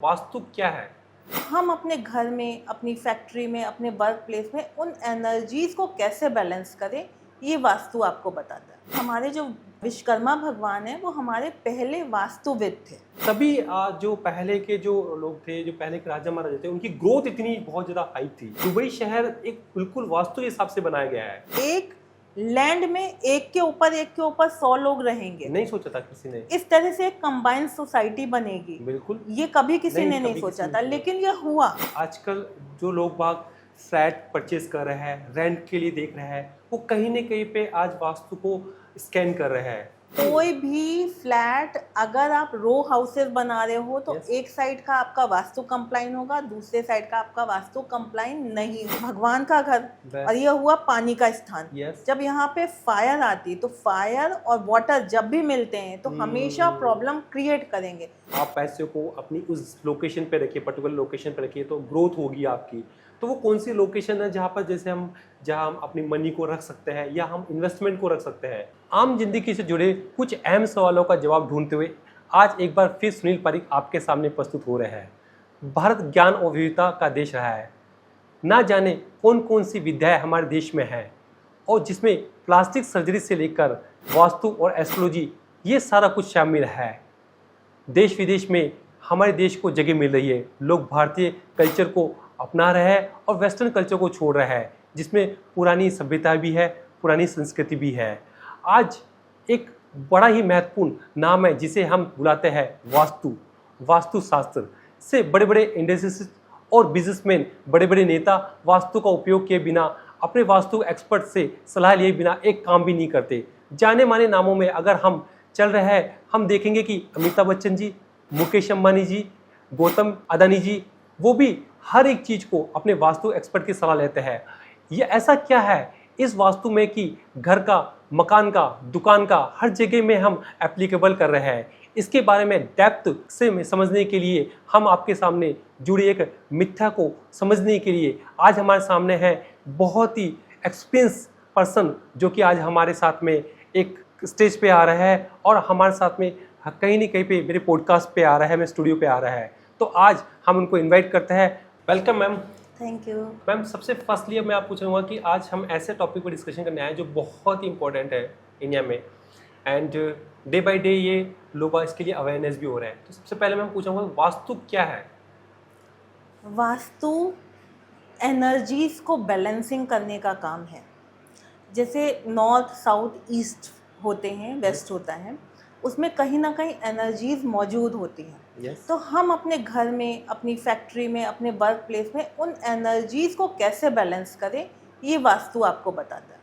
वास्तु क्या है? हम अपने घर में, अपनी फैक्ट्री में, अपने वर्क प्लेस में उन एनर्जीज को कैसे बैलेंस करें, ये वास्तु आपको बताता है। हमारे जो विश्वकर्मा भगवान है वो हमारे पहले वास्तुविद थे। तभी जो पहले के जो लोग थे, जो पहले के राजा महाराजा थे, उनकी ग्रोथ इतनी बहुत ज़्यादा हाई थी। दुबई शहर एक बिल्कुल वास्तु के हिसाब से बनाया गया है। एक लैंड में एक के ऊपर 100 लोग रहेंगे, नहीं सोचा था किसी ने। इस तरह से एक कंबाइंड सोसाइटी बनेगी, बिल्कुल ये कभी किसी ने नहीं कभी सोचा किसी था, ने। लेकिन ये हुआ। आजकल जो लोग बाग फ्लैट परचेज कर रहे हैं, रेंट के लिए देख रहे हैं, वो कहीं न कहीं पे आज वास्तु को स्कैन कर रहे हैं। कोई भी फ्लैट अगर आप रो हाउसेस बना रहे हो तो Yes. एक साइड का आपका वास्तु कंप्लाइन होगा, दूसरे साइड का आपका वास्तु कंप्लाइन नहीं। भगवान का घर Best. और ये हुआ पानी का स्थान। Yes. जब यहाँ पे फायर आती तो फायर और वाटर जब भी मिलते हैं तो हमेशा प्रॉब्लम क्रिएट करेंगे। आप पैसे को अपनी उस लोकेशन पे रखिए, पर्टिकुलर लोकेशन पे रखिए तो ग्रोथ होगी आपकी। तो वो कौन सी लोकेशन है जहाँ हम अपनी मनी को रख सकते हैं या हम इन्वेस्टमेंट को रख सकते हैं। आम जिंदगी से जुड़े कुछ अहम सवालों का जवाब ढूंढते हुए आज एक बार फिर सुनील पारीक आपके सामने प्रस्तुत हो रहे हैं। भारत ज्ञान और विविधता का देश रहा है। ना जाने कौन कौन सी विद्याएं हमारे देश में हैं और जिसमें प्लास्टिक सर्जरी से लेकर वास्तु और एस्ट्रोलॉजी ये सारा कुछ शामिल है। देश विदेश में हमारे देश को जगह मिल रही है। लोग भारतीय कल्चर को अपना रहे हैं और वेस्टर्न कल्चर को छोड़ रहे हैं, जिसमें पुरानी सभ्यता भी है, पुरानी संस्कृति भी है। आज एक बड़ा ही महत्वपूर्ण नाम है जिसे हम बुलाते हैं वास्तु। वास्तुशास्त्र से बड़े बड़े इंडस्ट्रियलिस्ट और बिजनेसमैन, बड़े बड़े नेता वास्तु का उपयोग किए बिना, अपने वास्तु एक्सपर्ट से सलाह लिए बिना एक काम भी नहीं करते। जाने माने नामों में अगर हम चल रहे हैं, हम देखेंगे कि अमिताभ बच्चन जी, मुकेश अंबानी जी, गौतम अदानी जी, वो भी हर एक चीज़ को अपने वास्तु एक्सपर्ट की सलाह लेते हैं। ये ऐसा क्या है इस वास्तु में कि घर का, मकान का, दुकान का हर जगह में हम एप्लीकेबल कर रहे हैं। इसके बारे में डेप्थ से समझने के लिए हम आपके सामने जुड़ी एक मिथ्या को समझने के लिए आज हमारे सामने है बहुत ही एक्सपीरियंस पर्सन, जो कि आज हमारे साथ में एक स्टेज पे आ रहा है और हमारे साथ में कहीं न कहीं पे मेरे पॉडकास्ट पे आ रहा है, मेरे स्टूडियो पे आ रहा है। तो आज हम उनको इनवाइट करते हैं। Welcome ma'am. Thank you ma'am, सबसे फर्स्टली मैं आपको पूछूंगा कि आज हम ऐसे टॉपिक पर डिस्कशन करने आए जो बहुत ही इंपॉर्टेंट है इंडिया में, एंड डे बाय डे ये लोग इसके लिए अवेयरनेस भी हो रहा है। तो सबसे पहले मैं पूछूंगा वास्तु क्या है? वास्तु एनर्जीज को बैलेंसिंग करने का काम है। जैसे नॉर्थ, साउथ, ईस्ट होते हैं, वेस्ट होता है, उसमें कहीं ना कहीं एनर्जीज मौजूद होती हैं। Yes. तो हम अपने घर में, अपनी फैक्ट्री में, अपने वर्क प्लेस में उन एनर्जीज को कैसे बैलेंस करें, ये वास्तु आपको बताता है।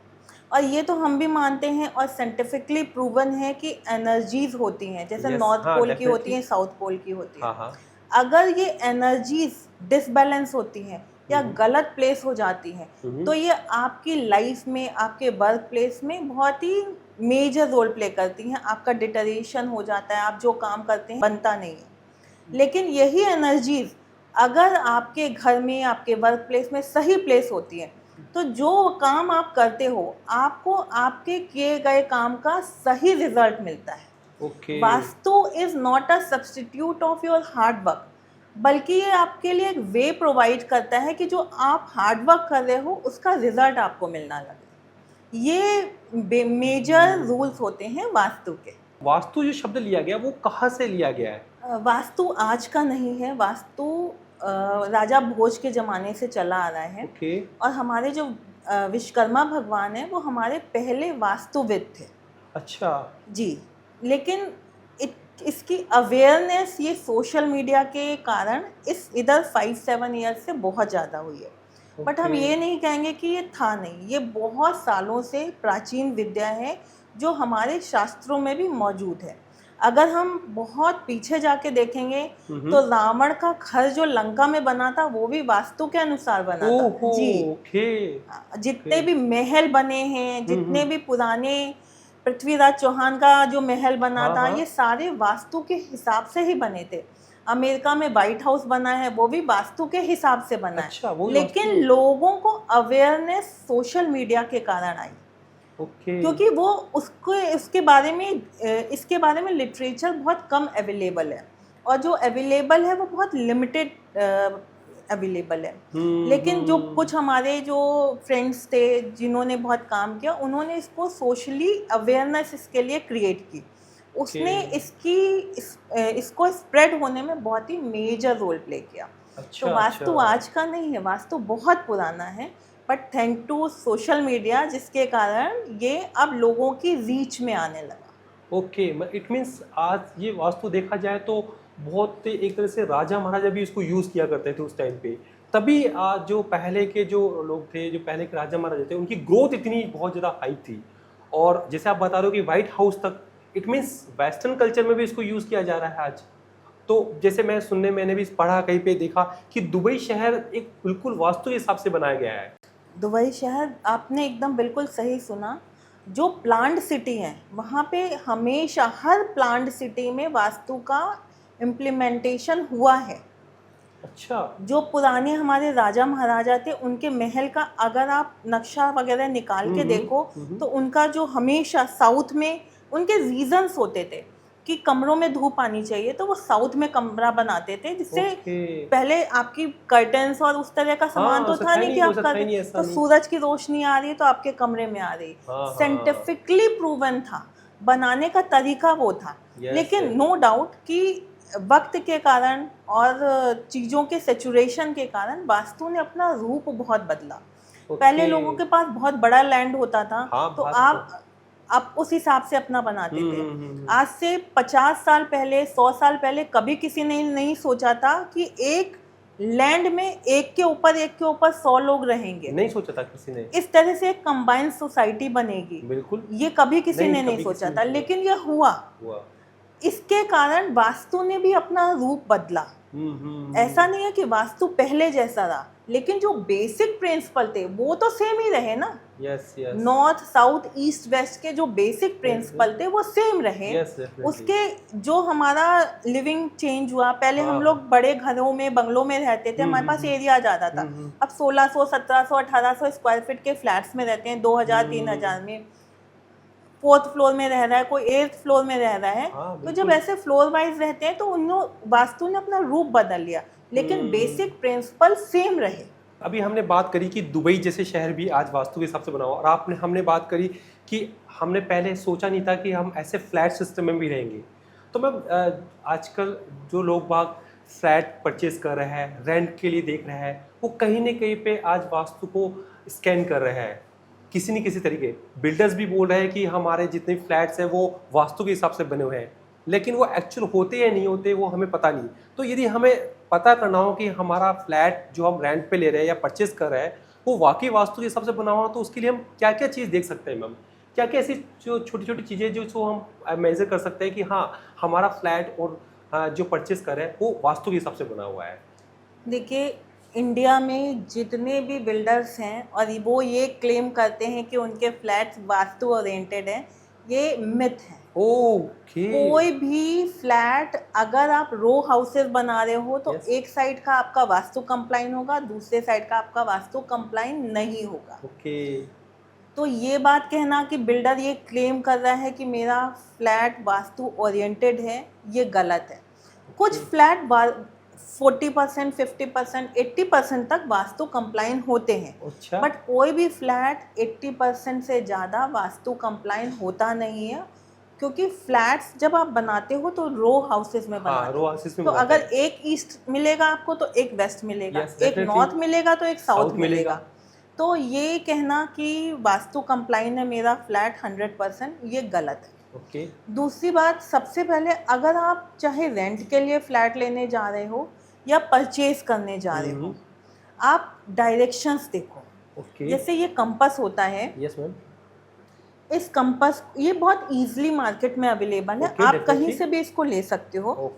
और ये तो हम भी मानते हैं और साइंटिफिकली प्रूवन है कि एनर्जीज होती हैं, जैसे Yes, नॉर्थ हाँ, पोल की होती definitely. हैं, साउथ पोल की होती हैं। हाँ। अगर ये एनर्जीज डिसबैलेंस होती हैं या गलत प्लेस हो जाती हैं तो ये आपकी लाइफ में, आपके वर्क प्लेस में बहुत ही मेजर रोल प्ले करती हैं। आपका डिटरेशन हो जाता है, आप जो काम करते हैं बनता नहीं है। लेकिन यही एनर्जीज अगर आपके घर में, आपके वर्क प्लेस में सही प्लेस होती है तो जो काम आप करते हो आपको आपके किए गए काम का सही रिजल्ट मिलता है। Okay. Vastu is not a substitute of your hard work, बल्कि ये आपके लिए एक वे प्रोवाइड करता है कि जो आप हार्ड वर्क कर रहे हो उसका रिजल्ट आपको मिलना लगे। ये मेजर रूल्स होते हैं वास्तु के। वास्तु जो शब्द लिया गया वो कहाँ से लिया गया है? वास्तु आज का नहीं है, वास्तु राजा भोज के ज़माने से चला आ रहा है। ओके। और हमारे जो विश्वकर्मा भगवान है वो हमारे पहले वास्तुविद थे। अच्छा। जी, लेकिन इसकी अवेयरनेस ये सोशल मीडिया के कारण इधर 5-7 ईयर्स से बहुत ज़्यादा हुई है। बट हम ये नहीं कहेंगे कि ये था नहीं, ये बहुत सालों से प्राचीन विद्या है जो हमारे शास्त्रों में भी मौजूद है। अगर हम बहुत पीछे जाके देखेंगे तो रावण का घर जो लंका में बना था वो भी वास्तु के अनुसार बना था। जी, ओके। जितने भी महल बने हैं, जितने भी पुराने पृथ्वीराज चौहान का जो महल बना था, ये सारे वास्तु के हिसाब से ही बने थे। अमेरिका में व्हाइट हाउस बना है वो भी वास्तु के हिसाब से बना अच्छा, है। लेकिन लोगों को अवेयरनेस सोशल मीडिया के कारण आई। ओके। क्योंकि वो उसके बारे में इसके बारे में लिटरेचर बहुत कम अवेलेबल है। और जो अवेलेबल है वो बहुत लिमिटेड अवेलेबल है। लेकिन जो कुछ हमारे जो फ्रेंड्स थे जिन्होंने बहुत काम किया, उन्होंने इसको सोशली अवेयरनेस इसके लिए क्रिएट की। उसने इसको स्प्रेड होने में बहुत ही मेजर रोल प्ले किया। तो वास्तु आज का नहीं है, वास्तु बहुत पुराना है, but thank to social media जिसके कारण ये अब लोगों की रीच में आने लगा। ओके, इट मीन्स आज ये वास्तु देखा जाए तो बहुत एक तरह से राजा महाराजा भी इसको यूज़ किया करते थे उस टाइम पे। तभी आज जो पहले के जो लोग थे, जो पहले के राजा महाराजा थे, उनकी ग्रोथ इतनी बहुत ज़्यादा हाई थी। और जैसे आप बता रहे हो कि व्हाइट हाउस तक, इट मीन्स वेस्टर्न कल्चर में भी इसको यूज़ किया जा रहा है आज। तो जैसे मैंने भी पढ़ा, कहीं पे देखा कि दुबई शहर एक बिल्कुल वास्तु के हिसाब से बनाया गया है। दुबई शहर आपने एकदम बिल्कुल सही सुना। जो प्लांट सिटी है वहाँ पे हमेशा हर प्लांट सिटी में वास्तु का इम्प्लीमेंटेशन हुआ है। अच्छा। जो पुराने हमारे राजा महाराजा थे उनके महल का अगर आप नक्शा वगैरह निकाल के देखो तो उनका जो हमेशा साउथ में उनके रीजंस होते थे कि कमरों में धूप आनी चाहिए, तो वो साउथ में कमरा बनाते थे, जिससे पहले आपकी कर्टन्स और उस तरह का सामान तो था नहीं कि आप कर तो सूरज की रोशनी आ रही है तो आपके कमरे में आ रही। साइंटिफिकली प्रूवन था, बनाने का तरीका वो था। लेकिन नो डाउट कि वक्त के कारण और चीज़ों के सेचुरेशन के कारण वास्तु ने अपना रूप बहुत बदला। पहले लोगों के पास बहुत बड़ा लैंड होता था, तो आप उस हिसाब से अपना बनाते थे। आज से 50 साल पहले, 100 साल पहले कभी किसी ने नहीं सोचा था कि एक लैंड में एक के ऊपर 100 लोग रहेंगे। नहीं सोचा था किसी ने। इस तरह से एक कंबाइंड सोसाइटी बनेगी, बिल्कुल ये कभी किसी ने नहीं सोचा था, लेकिन ये हुआ। इसके कारण वास्तु ने भी अपना रूप बदला। ऐसा नहीं है कि वास्तु पहले जैसा रहा, लेकिन जो बेसिक प्रिंसिपल थे वो तो सेम ही रहे ना। नॉर्थ साउथ ईस्ट वेस्ट के जो बेसिक प्रिंसिपल थे वो सेम रहे। उसके जो हमारा लिविंग चेंज हुआ, पहले हम लोग बड़े घरों में बंगलों में रहते थे, हमारे पास एरिया ज़्यादा था। अब 1600 1700 1800 स्क्वायर फीट के फ्लैट्स में रहते हैं, 2000 3000 में। 4th फ्लोर में रह रहा है, कोई 8th फ्लोर में रह रहा है। तो जब ऐसे फ्लोर वाइज रहते हैं तो उन्होंने वास्तु ने अपना रूप बदल लिया, लेकिन बेसिक प्रिंसिपल सेम रहे। अभी हमने बात करी कि दुबई जैसे शहर भी आज वास्तु के हिसाब से बना हुआ, और हमने बात करी कि हमने पहले सोचा नहीं था कि हम ऐसे फ्लैट सिस्टम में भी रहेंगे। तो मैम आजकल जो लोग बाग फ्लैट परचेज कर रहे हैं, रेंट के लिए देख रहे हैं, वो कहीं ना कहीं पे आज वास्तु को स्कैन कर रहे हैं किसी न किसी तरीके। बिल्डर्स भी बोल रहे हैं कि हमारे जितने फ्लैट्स हैं वो वास्तु के हिसाब से बने हुए हैं, लेकिन वो एक्चुअल होते या नहीं होते वो हमें पता नहीं। तो यदि हमें पता करना हो कि हमारा फ्लैट जो हम रेंट पे ले रहे हैं या परचेज कर रहे हैं वो वाकई वास्तु के हिसाब से बना हुआ, तो उसके लिए हम क्या क्या चीज़ देख सकते हैं मैम? क्या क्या ऐसी जो छोटी छोटी चीज़ें जो हम मेजर कर सकते हैं कि हाँ हमारा फ्लैट और जो परचेज कर रहे हैं वो वास्तु के हिसाब से बना हुआ है? देखिए, इंडिया में जितने भी बिल्डर्स हैं और वो ये क्लेम करते हैं कि उनके फ्लैट्स वास्तु ओरिएंटेड हैं, ये मिथ है। कोई भी फ्लैट अगर आप रो हाउसेस बना रहे हो तो एक साइड का आपका वास्तु कंप्लाइन होगा, दूसरे साइड का आपका वास्तु कंप्लाइन नहीं होगा। तो ये बात कहना कि बिल्डर ये क्लेम कर रहा है कि मेरा फ्लैट वास्तु ओरिएंटेड है, ये गलत है। कुछ फ्लैट 40%, 50%, 80% तक वास्तु कंप्लाइन होते हैं। बट कोई भी फ्लैट 80% से ज़्यादा वास्तु कंप्लाइन होता नहीं है, क्योंकि फ्लैट्स जब आप बनाते हो तो रो हाउसेस में बनाते हो। तो अगर एक ईस्ट मिलेगा आपको तो एक वेस्ट मिलेगा, एक नॉर्थ मिलेगा तो एक साउथ मिलेगा। तो ये कहना कि वास्तु कंप्लाइन है मेरा फ्लैट 100%, ये गलत है। दूसरी बात, सबसे पहले अगर आप चाहे रेंट के लिए फ्लैट लेने जा रहे हो या परचेज करने जा रहे हो, आप डायरेक्शंस देखो। जैसे ये कंपास होता है, इस कंपास ये बहुत इजीली मार्केट में अवेलेबल है, आप कहीं से भी इसको ले सकते हो।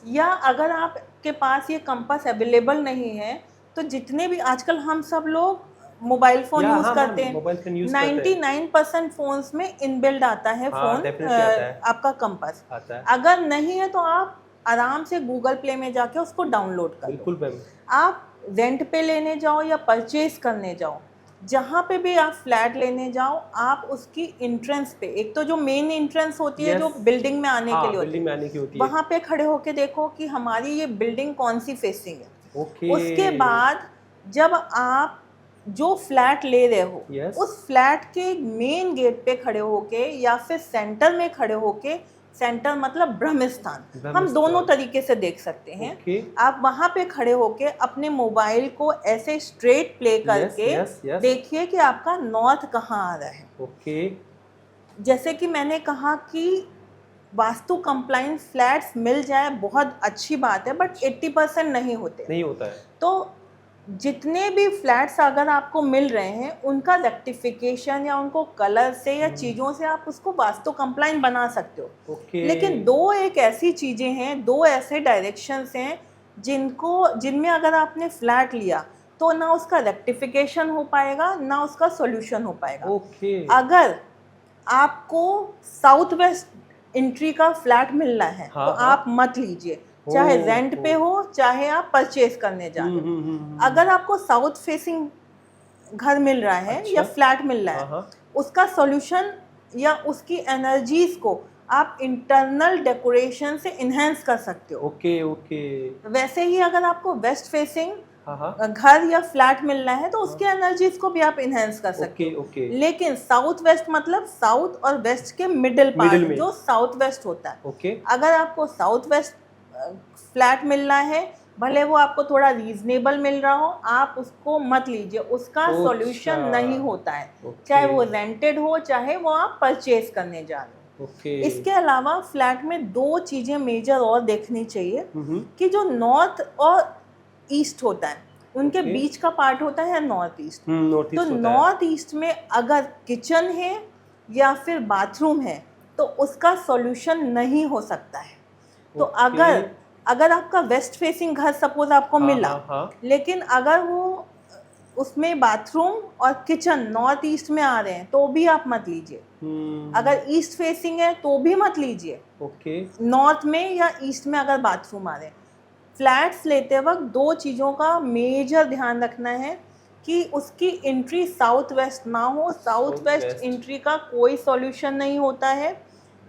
या अगर आपके पास ये कंपास अवेलेबल नहीं है तो जितने भी आजकल हम सब लोग मोबाइल फोन यूज करते हैं, 99% फोन्स में इनबिल्ड आता है आपका कंपास। अगर नहीं है तो आप आराम से गूगल प्ले में जाके उसको डाउनलोड कर लो। आप रेंट पे लेने जाओ या परचेज करने जाओ, जहाँ पे भी आप फ्लैट लेने जाओ, आप उसकी एंट्रेंस पे, एक तो जो मेन एंट्रेंस होती है जो Yes. बिल्डिंग में आने के हाँ लिए होती बिल्डिंग में है, आने की होती है। वहाँ पे खड़े होके देखो कि हमारी ये बिल्डिंग कौन सी फेसिंग है। ओके। उसके बाद जब आप जो फ्लैट ले रहे हो, Yes. उस फ्लैट के मेन गेट पे खड़े होके या फिर सेंटर में खड़े होके, सेंटर मतलब ब्रह्म स्थान, हम ब्रह्मस्थान। दोनों तरीके से देख सकते हैं। ओके। आप वहाँ पे खड़े होके अपने मोबाइल को ऐसे स्ट्रेट प्ले करके yes. देखिए कि आपका नॉर्थ कहाँ आ रहा है। ओके। जैसे कि मैंने कहा कि वास्तु कंप्लाइंट फ्लैट्स मिल जाए बहुत अच्छी बात है, बट 80% नहीं होते। नहीं होता है। तो जितने भी फ्लैट्स अगर आपको मिल रहे हैं, उनका रेक्टिफिकेशन या उनको कलर से या चीज़ों से आप उसको वास्तु कंप्लाइंट बना सकते हो। ओके। लेकिन दो एक ऐसी चीज़ें हैं, दो ऐसे डायरेक्शंस हैं जिनमें अगर आपने फ्लैट लिया तो ना उसका रेक्टिफिकेशन हो पाएगा, ना उसका सॉल्यूशन हो पाएगा। ओके। अगर आपको साउथ वेस्ट एंट्री का फ्लैट मिल रहा है, हाँ, तो हाँ। आप मत लीजिए, चाहे रेंट पे हो चाहे आप परचेज करने जा रहे हो। अगर आपको साउथ फेसिंग घर मिल रहा है या अच्छा। फ्लैट मिल रहा है, हाँ, हाँ। उसका सॉल्यूशन या उसकी एनर्जीज को आप इंटरनल डेकोरेशन से इन्हेंस कर सकते हो। Okay okay. वैसे ही अगर आपको वेस्ट फेसिंग हाँ, हाँ। घर या फ्लैट मिल रहा है, तो उसके एनर्जीज को भी आप इन्हेंस कर सकते ओके हो। ओके। लेकिन साउथ वेस्ट मतलब साउथ और वेस्ट के मिडिल मिडिल पार्ट, में। जो साउथ वेस्ट होता है। ओके। अगर आपको साउथ वेस्ट फ्लैट मिल रहा है, भले वो आपको थोड़ा रीजनेबल मिल रहा हो, आप उसको मत लीजिए, उसका अच्छा। सॉल्यूशन नहीं होता है। ओके। चाहे वो रेंटेड हो, चाहे वो आप परचेज करने जा रहे हो। ओके। इसके अलावा फ्लैट में दो चीज़ें मेजर और देखनी चाहिए हम्म। कि जो नॉर्थ और ईस्ट होता है, उनके ओके। बीच का पार्ट होता है नॉर्थ ईस्ट। नॉर्थ तो ईस्ट होता है। नॉर्थ ईस्ट में अगर किचन है या फिर बाथरूम है, तो उसका सॉल्यूशन नहीं हो सकता है। तो ओके। अगर आपका वेस्ट फेसिंग घर सपोज आपको हाँ, मिला, हाँ, हाँ। लेकिन अगर वो उसमें बाथरूम और किचन नॉर्थ ईस्ट में आ रहे हैं, तो भी आप मत लीजिए। अगर ईस्ट फेसिंग है तो भी मत लीजिए, ओके। नॉर्थ में या ईस्ट में अगर बाथरूम आ रहे हैं। फ्लैट्स लेते वक्त दो चीज़ों का मेजर ध्यान रखना है कि उसकी एंट्री साउथ वेस्ट ना हो। South west waste. एंट्री का कोई सॉल्यूशन नहीं होता है।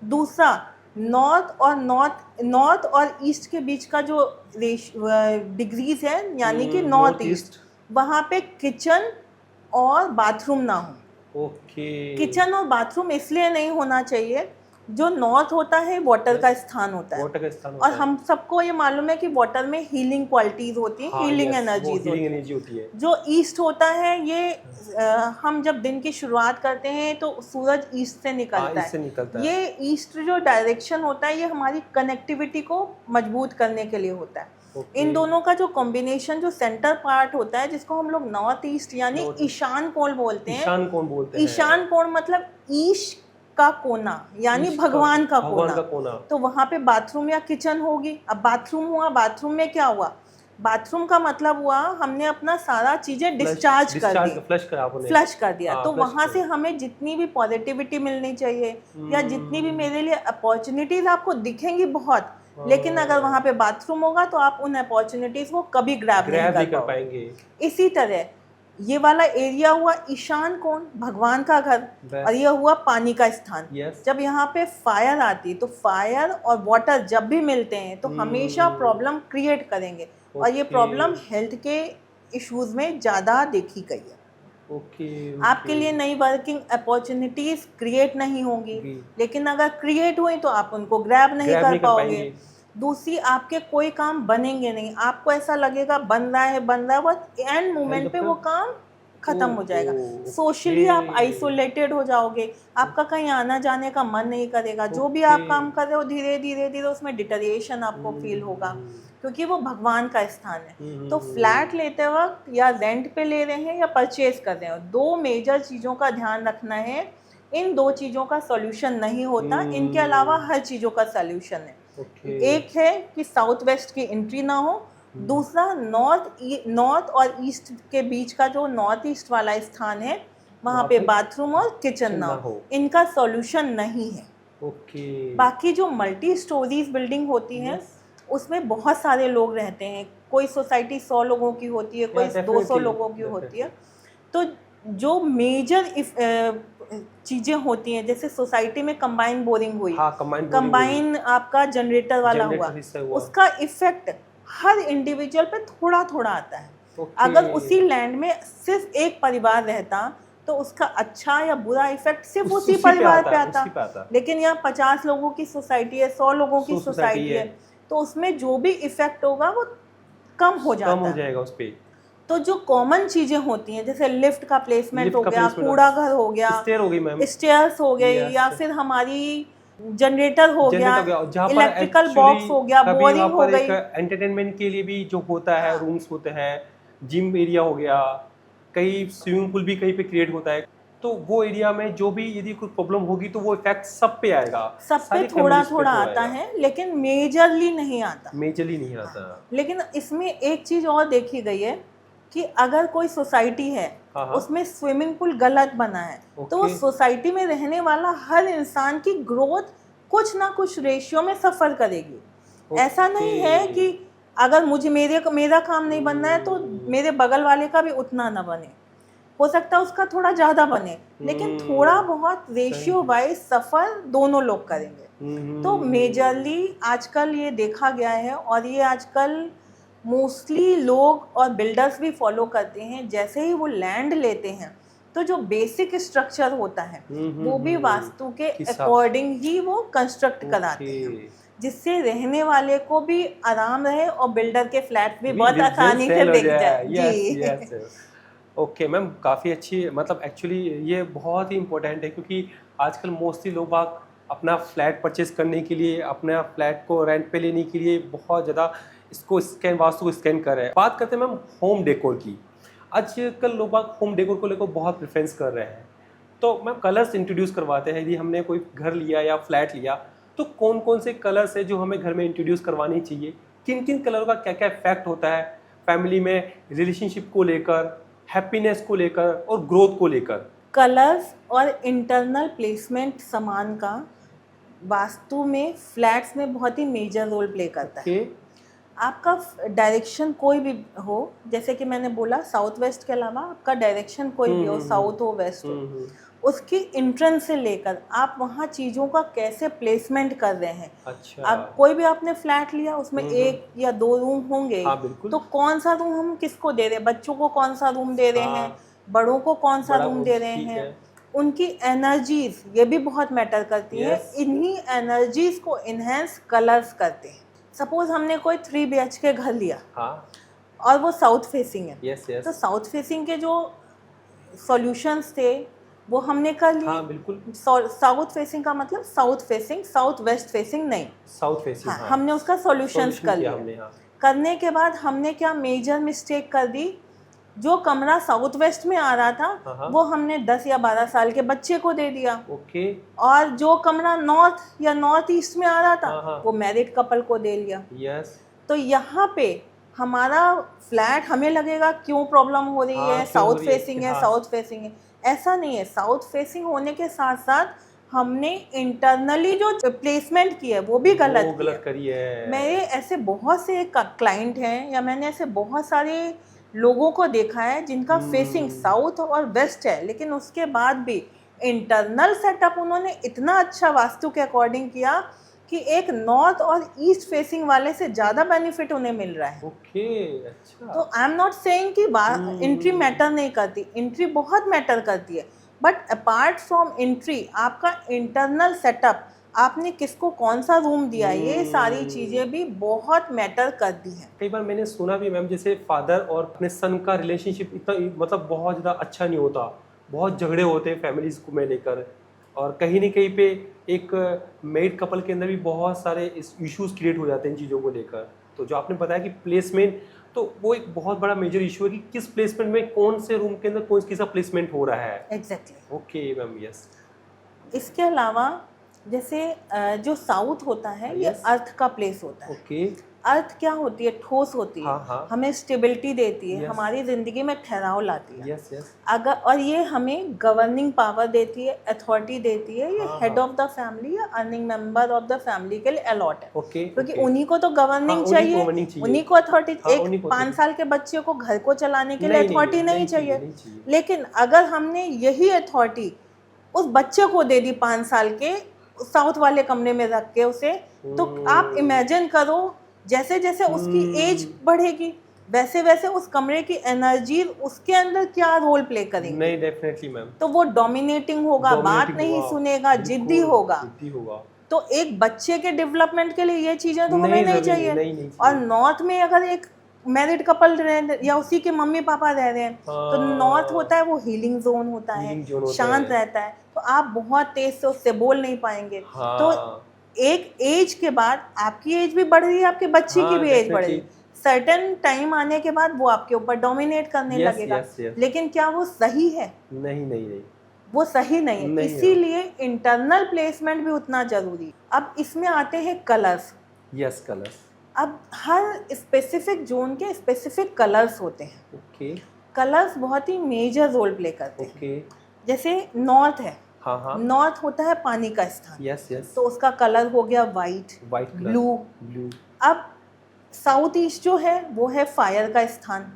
दूसरा, नॉर्थ और ईस्ट के बीच का जो डिग्रीज है, यानी कि नॉर्थ ईस्ट, वहाँ पे किचन और बाथरूम ना हो। ओके। किचन और बाथरूम इसलिए नहीं होना चाहिए, जो नॉर्थ होता है वाटर का स्थान होता है, वाटर का स्थान होता और है। हम सबको ये मालूम है कि वाटर में हीलिंग क्वालिटीज होती हैं, हाँ, हीलिंग yes, वो एनर्जीज हीलिंग होती एनर्जी होती है। हैं। जो ईस्ट होता है, ये हम जब दिन की शुरुआत करते हैं तो सूरज ईस्ट से निकलता इससे है। निकलता है। ये ईस्ट जो डायरेक्शन होता है, ये हमारी कनेक्टिविटी को मजबूत करने के लिए होता है। ओके। इन दोनों का जो कॉम्बिनेशन, जो सेंटर पार्ट होता है, जिसको हम लोग नॉर्थ ईस्ट यानी नॉर्थ- ईशान कोण बोलते हैं। ईशान कौन बोलते हैं? ईशान कोण मतलब ईश का कोना, यानी ईश भगवान का भगवान कोना। का कोना। तो वहाँ पे बाथरूम या किचन होगी। अब बाथरूम हुआ, बाथरूम में क्या हुआ? बाथरूम का मतलब हुआ हमने अपना सारा चीजें डिस्चार्ज कर दी, फ्लश करा आपने। फ्लश कर दिया। हाँ, तो flush वहाँ कर से हमें जितनी भी पॉजिटिविटी मिलनी चाहिए या जितनी भी मेरे लिए अपॉर्चुनिटीज आपको दिखेंगी बहुत, लेकिन अगर वहाँ पे बाथरूम होगा तो आप उन अपॉर्चुनिटीज को कभी ग्रैब नहीं कर पाएंगे। इसी तरह ये वाला एरिया हुआ ईशान कोण, भगवान का घर, और ये हुआ पानी का स्थान। Yes. जब यहाँ पे फायर आती है, तो फायर और वाटर जब भी मिलते हैं तो हमेशा प्रॉब्लम क्रिएट करेंगे, और ये प्रॉब्लम हेल्थ के इश्यूज में ज़्यादा देखी गई है। आपके लिए नई वर्किंग अपॉर्चुनिटीज क्रिएट नहीं होंगी, लेकिन अगर क्रिएट हुई तो आप उनको ग्रैब नहीं कर पाओगे। दूसरी, आपके कोई काम बनेंगे नहीं, आपको ऐसा लगेगा बन रहा है, बस एंड मोमेंट पे वो काम खत्म हो जाएगा। सोशली आप आइसोलेटेड हो जाओगे, आपका कहीं आना जाने का मन नहीं करेगा। जो भी आप काम कर रहे हो, धीरे धीरे उसमें डिटेरिएशन आपको फील होगा, क्योंकि वो भगवान का स्थान है। तो फ्लैट लेते वक्त या रेंट पे ले रहे हैं या परचेज कर रहे हो, दो मेजर चीज़ों का ध्यान रखना है। इन दो चीज़ों का सॉल्यूशन नहीं होता, इनके अलावा हर चीज़ों का सॉल्यूशन है। एक है कि साउथ वेस्ट की एंट्री ना हो, दूसरा नॉर्थ और ईस्ट के बीच का जो नॉर्थ ईस्ट वाला स्थान है, वहाँ पे बाथरूम और किचन ना हो। इनका सॉल्यूशन नहीं है। बाकी जो मल्टी स्टोरीज बिल्डिंग होती हैं, उसमें बहुत सारे लोग रहते हैं। कोई सोसाइटी 100 लोगों की होती है, कोई 200 लोगों की होती है। तो जो मेजर चीजें होती हैं, जैसे सोसाइटी में कंबाइन बोरिंग हुई, हाँ, कंबाइन आपका जनरेटर वाला हुआ, उसका इफेक्ट हर इंडिविजुअल पे थोड़ा थोड़ा आता है। अगर उसी लैंड में सिर्फ एक परिवार रहता तो उसका अच्छा या बुरा इफेक्ट सिर्फ उसी परिवार पे आता। लेकिन यहाँ 50 लोगों की सोसाइटी है, 100 लोगों की सोसाइटी है, तो उसमें जो भी इफेक्ट होगा वो कम हो जाएगा उस पे। तो जो कॉमन चीजें होती हैं, जैसे लिफ्ट का प्लेसमेंट हो गया, कूड़ा घर हो गया, स्टेयर्स हो गए, या फिर हमारी जनरेटर हो गया, इलेक्ट्रिकल बॉक्स हो गया, बोरिंग हो गई। एंटरटेनमेंट के लिए भी जो होता है, रूम्स होते हैं, जिम एरिया हो गया, कई स्विमिंग पूल भी कहीं पे क्रिएट होता है, तो वो एरिया में जो भी यदि कोई प्रॉब्लम होगी तो वो इफेक्ट सब पे आएगा। सब पे थोड़ा थोड़ा आता है, लेकिन मेजरली नहीं आता। लेकिन इसमें एक चीज और देखी गई है कि अगर कोई सोसाइटी है उसमें स्विमिंग पूल गलत बना है, तो वो सोसाइटी में रहने वाला हर इंसान की ग्रोथ कुछ ना कुछ रेशियो में सफर करेगी। ऐसा नहीं है कि अगर मेरा काम नहीं बनना है तो मेरे बगल वाले का भी उतना ना बने, हो सकता है उसका थोड़ा ज्यादा बने, लेकिन थोड़ा बहुत रेशियो वाइज सफर दोनों लोग करेंगे। तो मेजरली आजकल ये देखा गया है, और ये आजकल मोस्टली लोग और बिल्डर्स भी फॉलो करते हैं। जैसे ही वो लैंड लेते हैं तो जो बेसिक स्ट्रक्चर होता है वो भी वास्तु के अकॉर्डिंग ही वो कंस्ट्रक्ट कराते हैं, जिससे रहने वाले को भी आराम रहे और बिल्डर के फ्लैट भी बहुत आसानी से दिख जाए। ओके मैम, काफ़ी अच्छी, मतलब एक्चुअली ये बहुत ही इम्पोर्टेंट है, क्योंकि आजकल मोस्टली लोग अपना फ्लैट परचेज करने के लिए, अपना फ्लैट को रेंट पे लेने के लिए बहुत ज़्यादा इसको वास्तु को स्कैन कर रहे हैं। बात करते हैं मैम होम डेकोर की। आजकल लोग होम डेकोर को लेकर बहुत प्रेफरेंस कर रहे हैं, तो मैम कलर्स इंट्रोड्यूस करवाते हैं। यदि हमने कोई घर लिया या फ्लैट लिया तो कौन कौन से कलर्स है जो हमें घर में इंट्रोड्यूस करवानी चाहिए, किन किन कलर का क्या क्या इफेक्ट होता है फैमिली में, रिलेशनशिप को लेकर, हैप्पीनेस को लेकर और ग्रोथ को लेकर। कलर्स और इंटरनल प्लेसमेंट सामान का वास्तु में फ्लैट्स में बहुत ही मेजर रोल प्ले करता है। आपका डायरेक्शन कोई भी हो, जैसे कि मैंने बोला साउथ वेस्ट के अलावा आपका डायरेक्शन कोई भी हो, साउथ हो वेस्ट हो, उसकी एंट्रेंस से लेकर आप वहाँ चीज़ों का कैसे प्लेसमेंट कर रहे हैं। अच्छा। आप कोई भी आपने फ्लैट लिया, उसमें एक या दो रूम होंगे, तो कौन सा रूम हम किसको दे रहे हैं, बच्चों को कौन सा रूम दे रहे हैं, बड़ों को कौन सा रूम दे रहे हैं, उनकी एनर्जीज ये भी बहुत मैटर करती है। इन्हीं एनर्जीज को इन्हेंस कलर्स करते हैं। सपोज हमने कोई 3 BHK घर लिया और वो साउथ फेसिंग है, तो साउथ फेसिंग के जो सॉल्यूशंस थे वो हमने कर लिए। बिल्कुल। साउथ फेसिंग का मतलब south facing, south west facing नहीं, साउथ फेसिंग। हमने उसका सॉल्यूशंस कर लिया। करने के बाद हमने क्या मेजर मिस्टेक कर दी, जो कमरा साउथ वेस्ट में आ रहा था वो हमने 10 या 12 साल के बच्चे को दे दिया। और जो कमरा नॉर्थ या नॉर्थ ईस्ट में आ रहा था वो मैरिड कपल को दे लिया। तो यहाँ पे हमारा फ्लैट हमें लगेगा क्यों प्रॉब्लम हो रही है, साउथ फेसिंग है, साउथ फेसिंग है। ऐसा नहीं है, साउथ फेसिंग होने के साथ साथ हमने इंटरनली जो प्लेसमेंट की है वो भी गलत करी है। मेरे ऐसे बहुत से क्लाइंट हैं, या मैंने ऐसे बहुत सारे लोगों को देखा है जिनका फेसिंग साउथ और वेस्ट है, लेकिन उसके बाद भी इंटरनल सेटअप उन्होंने इतना अच्छा वास्तु के अकॉर्डिंग किया कि एक नॉर्थ और ईस्ट फेसिंग वाले से ज़्यादा बेनिफिट उन्हें मिल रहा है। अच्छा। तो आई एम नॉट सेइंग कि एंट्री मैटर नहीं करती, एंट्री बहुत मैटर करती है, बट अपार्ट फ्रॉम एंट्री आपका इंटरनल सेटअप, आपने किसको कौन सा रूम दिया, ये सारी चीज़ें भी बहुत मैटर करती हैं। कई बार मैंने सुना भी मैम, जैसे फादर और अपने सन का रिलेशनशिप इतना मतलब बहुत ज़्यादा अच्छा नहीं होता, बहुत झगड़े होते हैं फैमिलीज को लेकर, और कहीं ना कहीं पे एक मैरिड कपल के अंदर भी बहुत सारे इश्यूज क्रिएट हो जाते हैं इन चीज़ों को लेकर। तो जो आपने बताया कि प्लेसमेंट, तो वो एक बहुत बड़ा मेजर इशू है कि किस प्लेसमेंट में, कौन से रूम के अंदर कौन किसा प्लेसमेंट हो रहा है। एग्जैक्टली। Okay ma'am, yes. इसके अलावा जैसे जो साउथ होता है ये अर्थ का प्लेस होता है। अर्थ क्या होती है? ठोस होती है। हाँ, हाँ। हमें स्टेबिलिटी देती है, Yes. हमारी जिंदगी में ठहराव लाती है। Yes yes. अगर और ये हमें गवर्निंग पावर देती है, अथॉरिटी देती है। ये हाँ, हेड हाँ। ऑफ द फैमिली या earning member of the family के लिए अलॉट है, ओके क्योंकि ओके। उन्हीं को तो गवर्निंग हाँ, उन्हीं को चाहिए, governing चाहिए। उन्हीं को अथॉरिटी। हाँ, एक उन्हीं को 5 authority। साल के बच्चे को घर को चलाने के लिए नहीं, अथॉरिटी नहीं चाहिए, चाहिए। नहीं चाहिए। लेकिन अगर हमने यही अथॉरिटी उस बच्चे को दे दी 5 साल के, साउथ वाले कमरे में रख के उसे, तो आप इमेजिन करो जैसे जैसे उसकी एज बढ़ेगी वैसे वैसे उस कमरे की एनर्जी उसके अंदर क्या रोल प्ले करेंगी। नहीं, डेफिनेटली मैम। तो वो डोमिनेटिंग होगा, बात Dominating नहीं होगा, सुनेगा, बिल्कुल, जिद्दी होगा। जिद्दी होगा। तो एक बच्चे के डेवलपमेंट के लिए ये चीजें तो हमें नहीं जरूरी चाहिए। नहीं और चाहिए। नॉर्थ में अगर एक मैरिड कपल रह या उसी के मम्मी पापा रह रहे हैं, तो नॉर्थ होता है वो हीलिंग जोन होता है, Healing zone होता शांत है। रहता है, तो आप बहुत तेज से उससे बोल नहीं पाएंगे। तो हाँ, एक एज के बाद आपकी एज भी बढ़ रही है, आपके बच्चे की हाँ, भी एज बढ़ रही है, definitely। सर्टेन टाइम आने के बाद वो आपके ऊपर डोमिनेट करने Yes, लगेगा। yes, yes। लेकिन क्या वो सही है? नहीं नहीं नहीं। वो सही नहीं है। नहीं है। इसीलिए इंटरनल प्लेसमेंट भी उतना जरूरी है। अब इसमें आते हैं कलर्स। Yes, colours. अब हर स्पेसिफिक जोन के स्पेसिफिक कलर्स होते हैं। ओके कलर्स बहुत ही मेजर रोल प्ले करते हैं। ओके। जैसे नॉर्थ है, हाँ हाँ। नॉर्थ होता है पानी का स्थान, यस यस। तो उसका कलर हो गया white, white colour, blue. Blue. अब साउथ ईस्ट जो है वो है फायर का स्थान,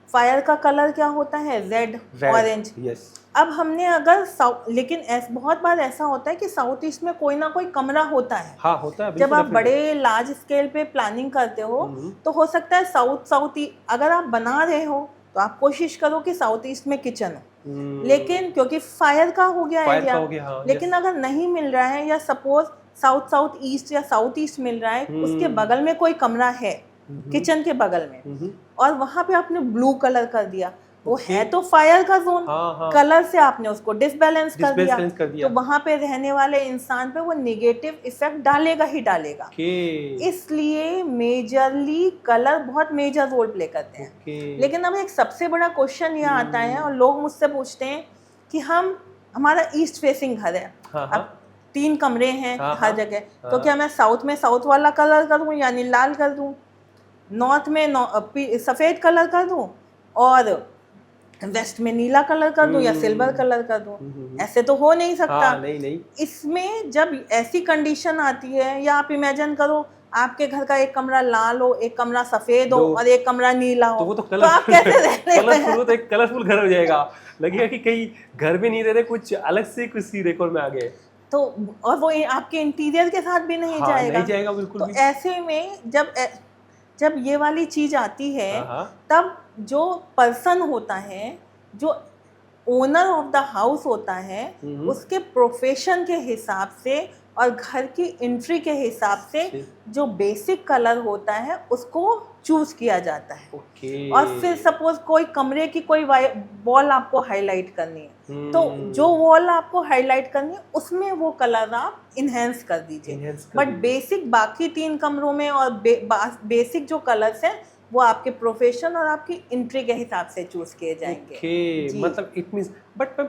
फायर का कलर क्या होता है? Red, orange. यस। अब हमने अगर लेकिन बहुत बार ऐसा होता है कि साउथ ईस्ट में कोई ना कोई कमरा होता है। हाँ, होता है। जब बिल्कुल, आप definitely। बड़े लार्ज स्केल पे प्लानिंग करते हो तो हो सकता है साउथ अगर आप बना रहे हो तो आप कोशिश करो कि साउथ ईस्ट में किचन हो। लेकिन क्योंकि फायर का हो गया फायर एरिया, का हो गया, हाँ। लेकिन अगर नहीं मिल रहा है या सपोज साउथ ईस्ट या साउथ ईस्ट मिल रहा है, उसके बगल में कोई कमरा है किचन के बगल में, और वहां पे आपने ब्लू कलर कर दिया, वो है तो फायर का जोन। हाँ, हाँ। कलर से आपने उसको डिसबैलेंस कर दिया, डिसबैलेंस कर दिया। तो वहां पे रहने वाले इंसान पे वो नेगेटिव इफेक्ट डालेगा ही डालेगा। ओके इसलिए मेजरली कलर बहुत मेजर रोल प्ले करते हैं। ओके। लेकिन अब एक सबसे बड़ा क्वेश्चन ये आता है और लोग मुझसे पूछते हैं कि हमारा ईस्ट फेसिंग घर है, हाँ, हाँ। अब 3 कमरे हैं हाँ, हर हाँ। जगह, तो हाँ। क्या मैं साउथ में साउथ वाला कलर कर दूं यानी लाल कर दूं, नॉर्थ में सफ़ेद कलर कर दूं, और वेस्ट में नीला कलर कर दूं या सिल्वर कलर कर दूं? ऐसे तो हो नहीं सकता। हाँ, नहीं। इसमें जब ऐसी कंडीशन आती है, या आप इमेजिन करो आपके घर का एक कमरा लाल हो, एक कमरा सफेद हो और एक कमरा नीला हो, तो वो तो तो आप कैसे रह रहे कलरफुल, हैं? वो तो एक कलरफुल घर हो जाएगा। लगेगा कि कहीं घर में नहीं रह रहे, कुछ अलग से कुछ सी डेकोर में आ गए। तो और वो आपके इंटीरियर के साथ भी नहीं हाँ, जाएगा। नहीं जाएगा बिल्कुल तो भी। ऐसे में जब ये वाली चीज आती है, हाँ, हाँ। तब जो पर्सन होता है, जो ओनर ऑफ द हाउस होता है, उसके प्रोफेशन के हिसाब से और घर की एंट्री के हिसाब से जो बेसिक कलर होता है उसको चूज किया जाता है। ओके। और फिर सपोज कोई कमरे की कोई वॉल आपको हाईलाइट करनी है, तो जो वॉल आपको हाईलाइट करनी है उसमें वो कलर आप इन्हेंस कर दीजिए। बट बेसिक बाकी 3 कमरों में और बेसिक जो कलर्स हैं वो आपके प्रोफेशन और आपकी एंट्री के हिसाब से चूज किए जाएंगे। ओके, मतलब इट मींस, बट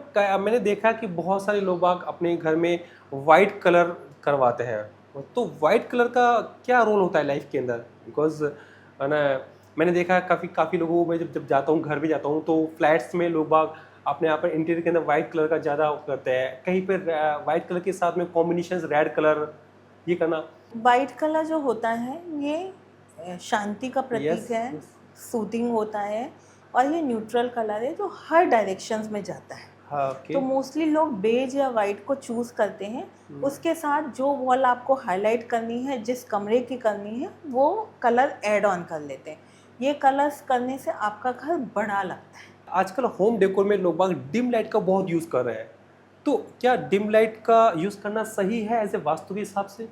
मैंने देखा कि बहुत सारे लोग अपने घर में वाइट कलर करवाते हैं, तो वाइट कलर का क्या रोल होता है लाइफ के अंदर? बिकॉज है ना, मैंने देखा है काफ़ी लोगों में जब जाता हूँ, घर भी जाता हूँ, तो फ्लैट्स में लोग अपने यहाँ पर इंटीरियर के अंदर वाइट कलर का ज़्यादा करते हैं, कहीं पर वाइट कलर के साथ में कॉम्बिनेशन रेड कलर ये करना। वाइट कलर जो होता है ये शांति का प्रतीक है, सूदिंग होता है, और ये न्यूट्रल कलर है जो हर डायरेक्शंस में जाता है। हाँ, okay। तो मोस्टली लोग बेज या वाइट को चूज करते हैं, उसके साथ जो वॉल आपको हाईलाइट करनी है, जिस कमरे की करनी है, वो कलर ऐड ऑन कर लेते हैं। ये कलर्स करने से आपका घर बड़ा लगता है। आजकल होम डेकोर में लोग डिम लाइट का बहुत यूज़ कर रहे हैं, तो क्या डिम लाइट का यूज़ करना सही है ऐसे वास्तु के हिसाब से?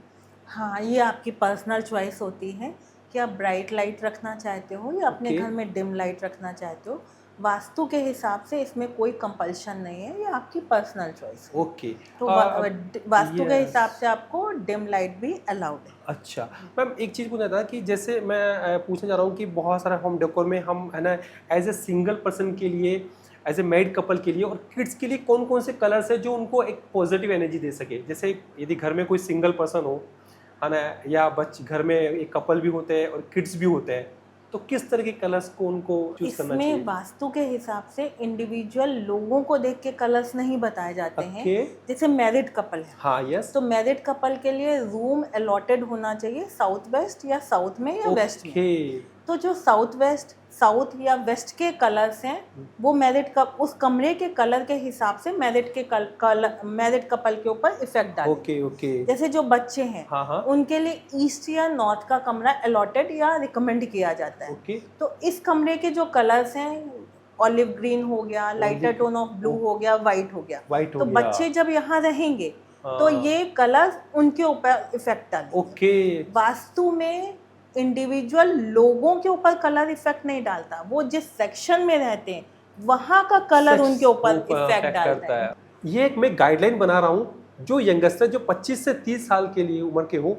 हाँ, ये आपकी पर्सनल चॉइस होती है कि आप ब्राइट लाइट रखना चाहते हो या अपने घर में डिम लाइट रखना चाहते हो। वास्तु के हिसाब से इसमें कोई कंपल्शन नहीं है, ये आपकी पर्सनल चॉइस है। ओके। तो वास्तु के हिसाब से आपको डिम लाइट भी अलाउड है। अच्छा मैम, एक चीज़ पूछना था कि जैसे मैं पूछना चाह रहा हूँ कि बहुत सारा होम डेकोर में हम है ना एज ए सिंगल पर्सन के लिए, एज ए मैरिड कपल के लिए और किड्स के लिए कौन कौन से कलर्स है जो उनको एक पॉजिटिव एनर्जी दे सके? जैसे यदि घर में कोई सिंगल पर्सन हो है ना, या बच्चे घर में एक कपल भी होते हैं और किड्स भी होते हैं, तो किस तरह के कलर्स को उनको चूज करना चाहिए? इसमें वास्तु के हिसाब से इंडिविजुअल लोगों को देख के कलर्स नहीं बताए जाते हैं। ओके। जैसे मैरिड कपल है, हाँ, यस। तो मैरिड कपल के लिए रूम अलॉटेड होना चाहिए साउथ वेस्ट या साउथ में या वेस्ट में। ओके। तो जो साउथ या वेस्ट के कलर्स हैं वो उस कमरे के कलर के हिसाब से मैरिड कपल के ऊपर इफेक्ट डालेंगे। Okay okay. जैसे जो बच्चे हैं हाँ हाँ। उनके लिए ईस्ट या नॉर्थ का कमरा अलॉटेड या रिकमेंड किया जाता है। ओके। तो इस कमरे के जो कलर्स हैं, ऑलिव ग्रीन हो गया, लाइटर टोन ऑफ ब्लू हो गया, वाइट हो गया, वाइट हो तो गया। बच्चे जब यहाँ रहेंगे तो हाँ। ये कलर्स उनके ऊपर इफेक्ट डालेंगे। ओके। वास्तु में इंडिविजुअल लोगों के ऊपर कलर इफेक्ट नहीं डालता, वो जिस सेक्शन में रहते हैं वहाँ का कलर उनके ऊपर इफेक्ट डालता है। ये एक मैं गाइडलाइन बना रहा हूँ जो यंगस्टर जो 25 से 30 साल के लिए उम्र के हो,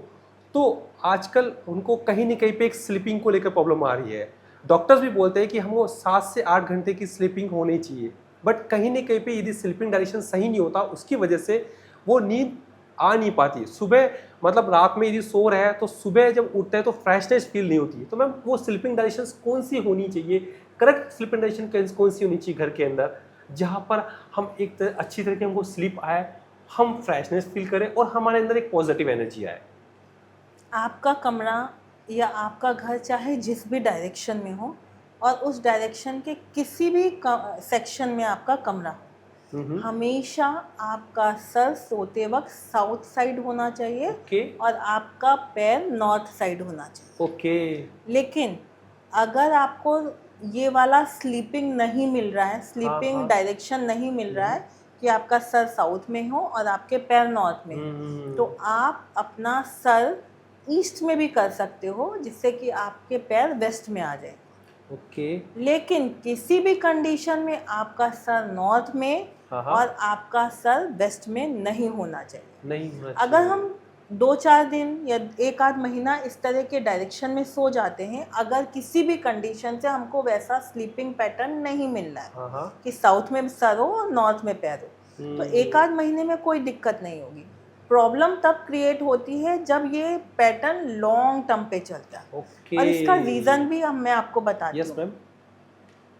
तो आजकल उनको कहीं ना कहीं पे एक स्लीपिंग को लेकर प्रॉब्लम आ रही है। डॉक्टर्स भी बोलते हैं कि हमको 7 से 8 घंटे की स्लीपिंग होनी चाहिए, बट कहीं ना कहीं पे यदि स्लीपिंग डायरेक्शन सही नहीं होता उसकी वजह से वो नींद आ नहीं पाती। सुबह मतलब रात में यदि सो रहा है तो सुबह जब उठता है तो फ्रेशनेस फील नहीं होती है। तो मैम वो स्लीपिंग डायरेक्शन कौन सी होनी चाहिए, करेक्ट स्लीपिंग डायरेक्शन कौन सी होनी चाहिए घर के अंदर, जहाँ पर हम एक अच्छी तरह की हमको स्लीप आए, हम फ्रेशनेस फील करें और हमारे अंदर एक पॉजिटिव एनर्जी आए? आपका कमरा या आपका घर चाहे जिस भी डायरेक्शन में हो और उस डायरेक्शन के किसी भी सेक्शन में आपका कमरा हो, हमेशा आपका सर सोते वक्त साउथ साइड होना चाहिए। ओके। और आपका पैर नॉर्थ साइड होना चाहिए। ओके। लेकिन अगर आपको ये वाला स्लीपिंग नहीं मिल रहा है, स्लीपिंग हाँ। डायरेक्शन नहीं मिल रहा है कि आपका सर साउथ में हो और आपके पैर नॉर्थ में हो, तो आप अपना सर ईस्ट में भी कर सकते हो जिससे कि आपके पैर वेस्ट में आ जाए। ओके। लेकिन किसी भी कंडीशन में आपका सर नॉर्थ में हाँ। और आपका सर वेस्ट में नहीं होना चाहिए। नहीं होना चाहिए। अगर हम 2-4 दिन या 1-8 महीना इस तरह के डायरेक्शन में सो जाते हैं, अगर किसी भी कंडीशन से हमको वैसा स्लीपिंग पैटर्न नहीं मिल रहा है कि साउथ में सर हो और नॉर्थ में पैर हो, तो 1-8 महीने में कोई दिक्कत नहीं होगी। प्रॉब्लम तब क्रिएट होती है जब ये पैटर्न लॉन्ग टर्म पे चलता है। ओके। और इसका रीज़न भी मैं आपको बताती हूँ। Yes ma'am.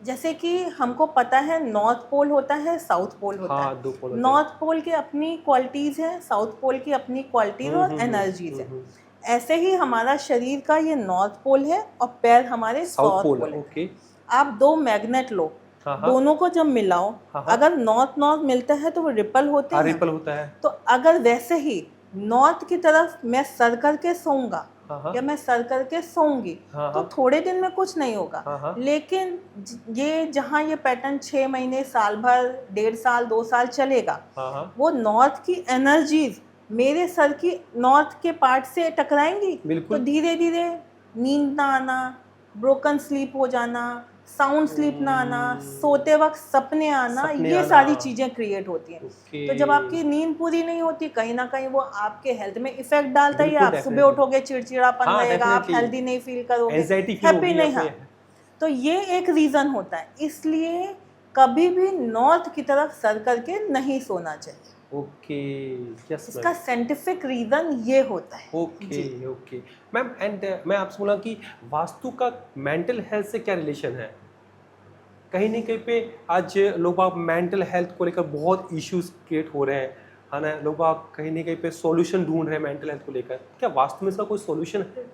जैसे कि हमको पता है नॉर्थ पोल होता है, साउथ पोल होता हाँ, है। 2 पोल होते हैं। नॉर्थ पोल की अपनी क्वालिटीज़ हैं, साउथ पोल की अपनी क्वालिटीज़ और एनर्जीज हैं। ऐसे ही हमारा शरीर का ये नॉर्थ पोल है और पैर हमारे साउथ पोल है। ओके। आप 2 मैग्नेट लो, दोनों को जब मिलाओ, अगर नॉर्थ नॉर्थ मिलता है तो वो रिपल होते हैं। रिपल होता है। तो अगर वैसे ही नॉर्थ की तरफ मैं सर करके सोऊंगा या मैं सर करके सोऊंगी तो थोड़े दिन में कुछ नहीं होगा। लेकिन ये जहाँ ये पैटर्न 6 महीने, साल भर, 1.5 साल, 2 साल चलेगा, वो नॉर्थ की एनर्जीज मेरे सर की नॉर्थ के पार्ट से टकराएंगी, तो धीरे धीरे नींद ना आना, ब्रोकन स्लीप हो जाना, साउंड स्लीप ना आना, सोते वक्त सपने आना, ये सारी चीज़ें क्रिएट होती हैं। तो जब आपकी नींद पूरी नहीं होती, कहीं ना कहीं वो आपके हेल्थ में इफेक्ट डालता ही है। आप सुबह उठोगे चिड़चिड़ापन रहेगा, आप हेल्दी नहीं फील करोगे, हैप्पी नहीं। हाँ, तो ये एक रीज़न होता है। इसलिए कभी भी नॉर्थ की तरफ सर करके नहीं सोना चाहिए। ओके। यस। इसका साइंटिफिक रीजन ये होता है। Okay okay ma'am. एंड मैं आपसे बोला कि वास्तु का मेंटल हेल्थ से क्या रिलेशन है? कहीं ना कहीं पे आज लोग आप मेंटल हेल्थ को लेकर बहुत इश्यूज क्रिएट हो रहे हैं, है ना। लोग आप कहीं ना कहीं पे सॉल्यूशन ढूंढ रहे हैं मेंटल हेल्थ को लेकर। क्या वास्तु में इसका कोई सॉल्यूशन है?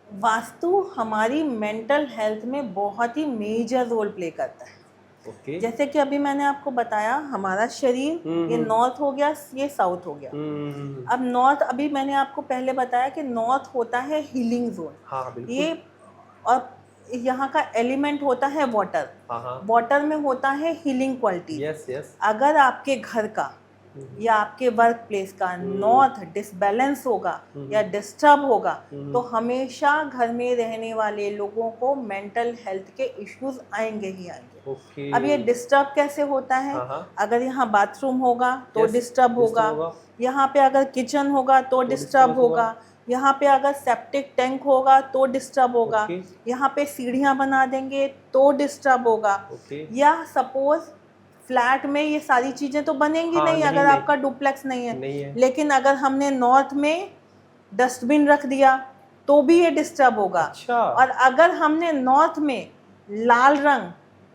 वास्तु हमारी मेंटल हेल्थ में बहुत ही मेजर रोल प्ले करता है। ओके। जैसे कि अभी मैंने आपको बताया, हमारा शरीर ये नॉर्थ हो गया, ये साउथ हो गया। अब नॉर्थ, अभी मैंने आपको पहले बताया कि नॉर्थ होता है हीलिंग जोन। हाँ, बिल्कुल। ये और यहाँ का एलिमेंट होता है वाटर। वाटर में होता है हीलिंग क्वालिटी। Yes yes. अगर आपके घर का या आपके वर्क प्लेस का नॉर्थ डिसबैलेंस होगा या डिस्टर्ब होगा तो हमेशा घर में रहने वाले लोगों को मेंटल हेल्थ के इश्यूज आएंगे ही आएंगे। अब ये डिस्टर्ब कैसे होता है? अगर यहाँ बाथरूम होगा तो डिस्टर्ब होगा, यहाँ पे अगर किचन होगा तो डिस्टर्ब होगा, यहाँ पे अगर सेप्टिक टैंक होगा तो डिस्टर्ब होगा, यहाँ पे सीढ़ियाँ बना देंगे तो डिस्टर्ब होगा। या सपोज फ्लैट में ये सारी चीज़ें तो बनेंगी नहीं अगर आपका डुप्लेक्स नहीं है। लेकिन अगर हमने नॉर्थ में डस्टबिन रख दिया तो भी ये डिस्टर्ब होगा। अच्छा। और अगर हमने नॉर्थ में लाल रंग,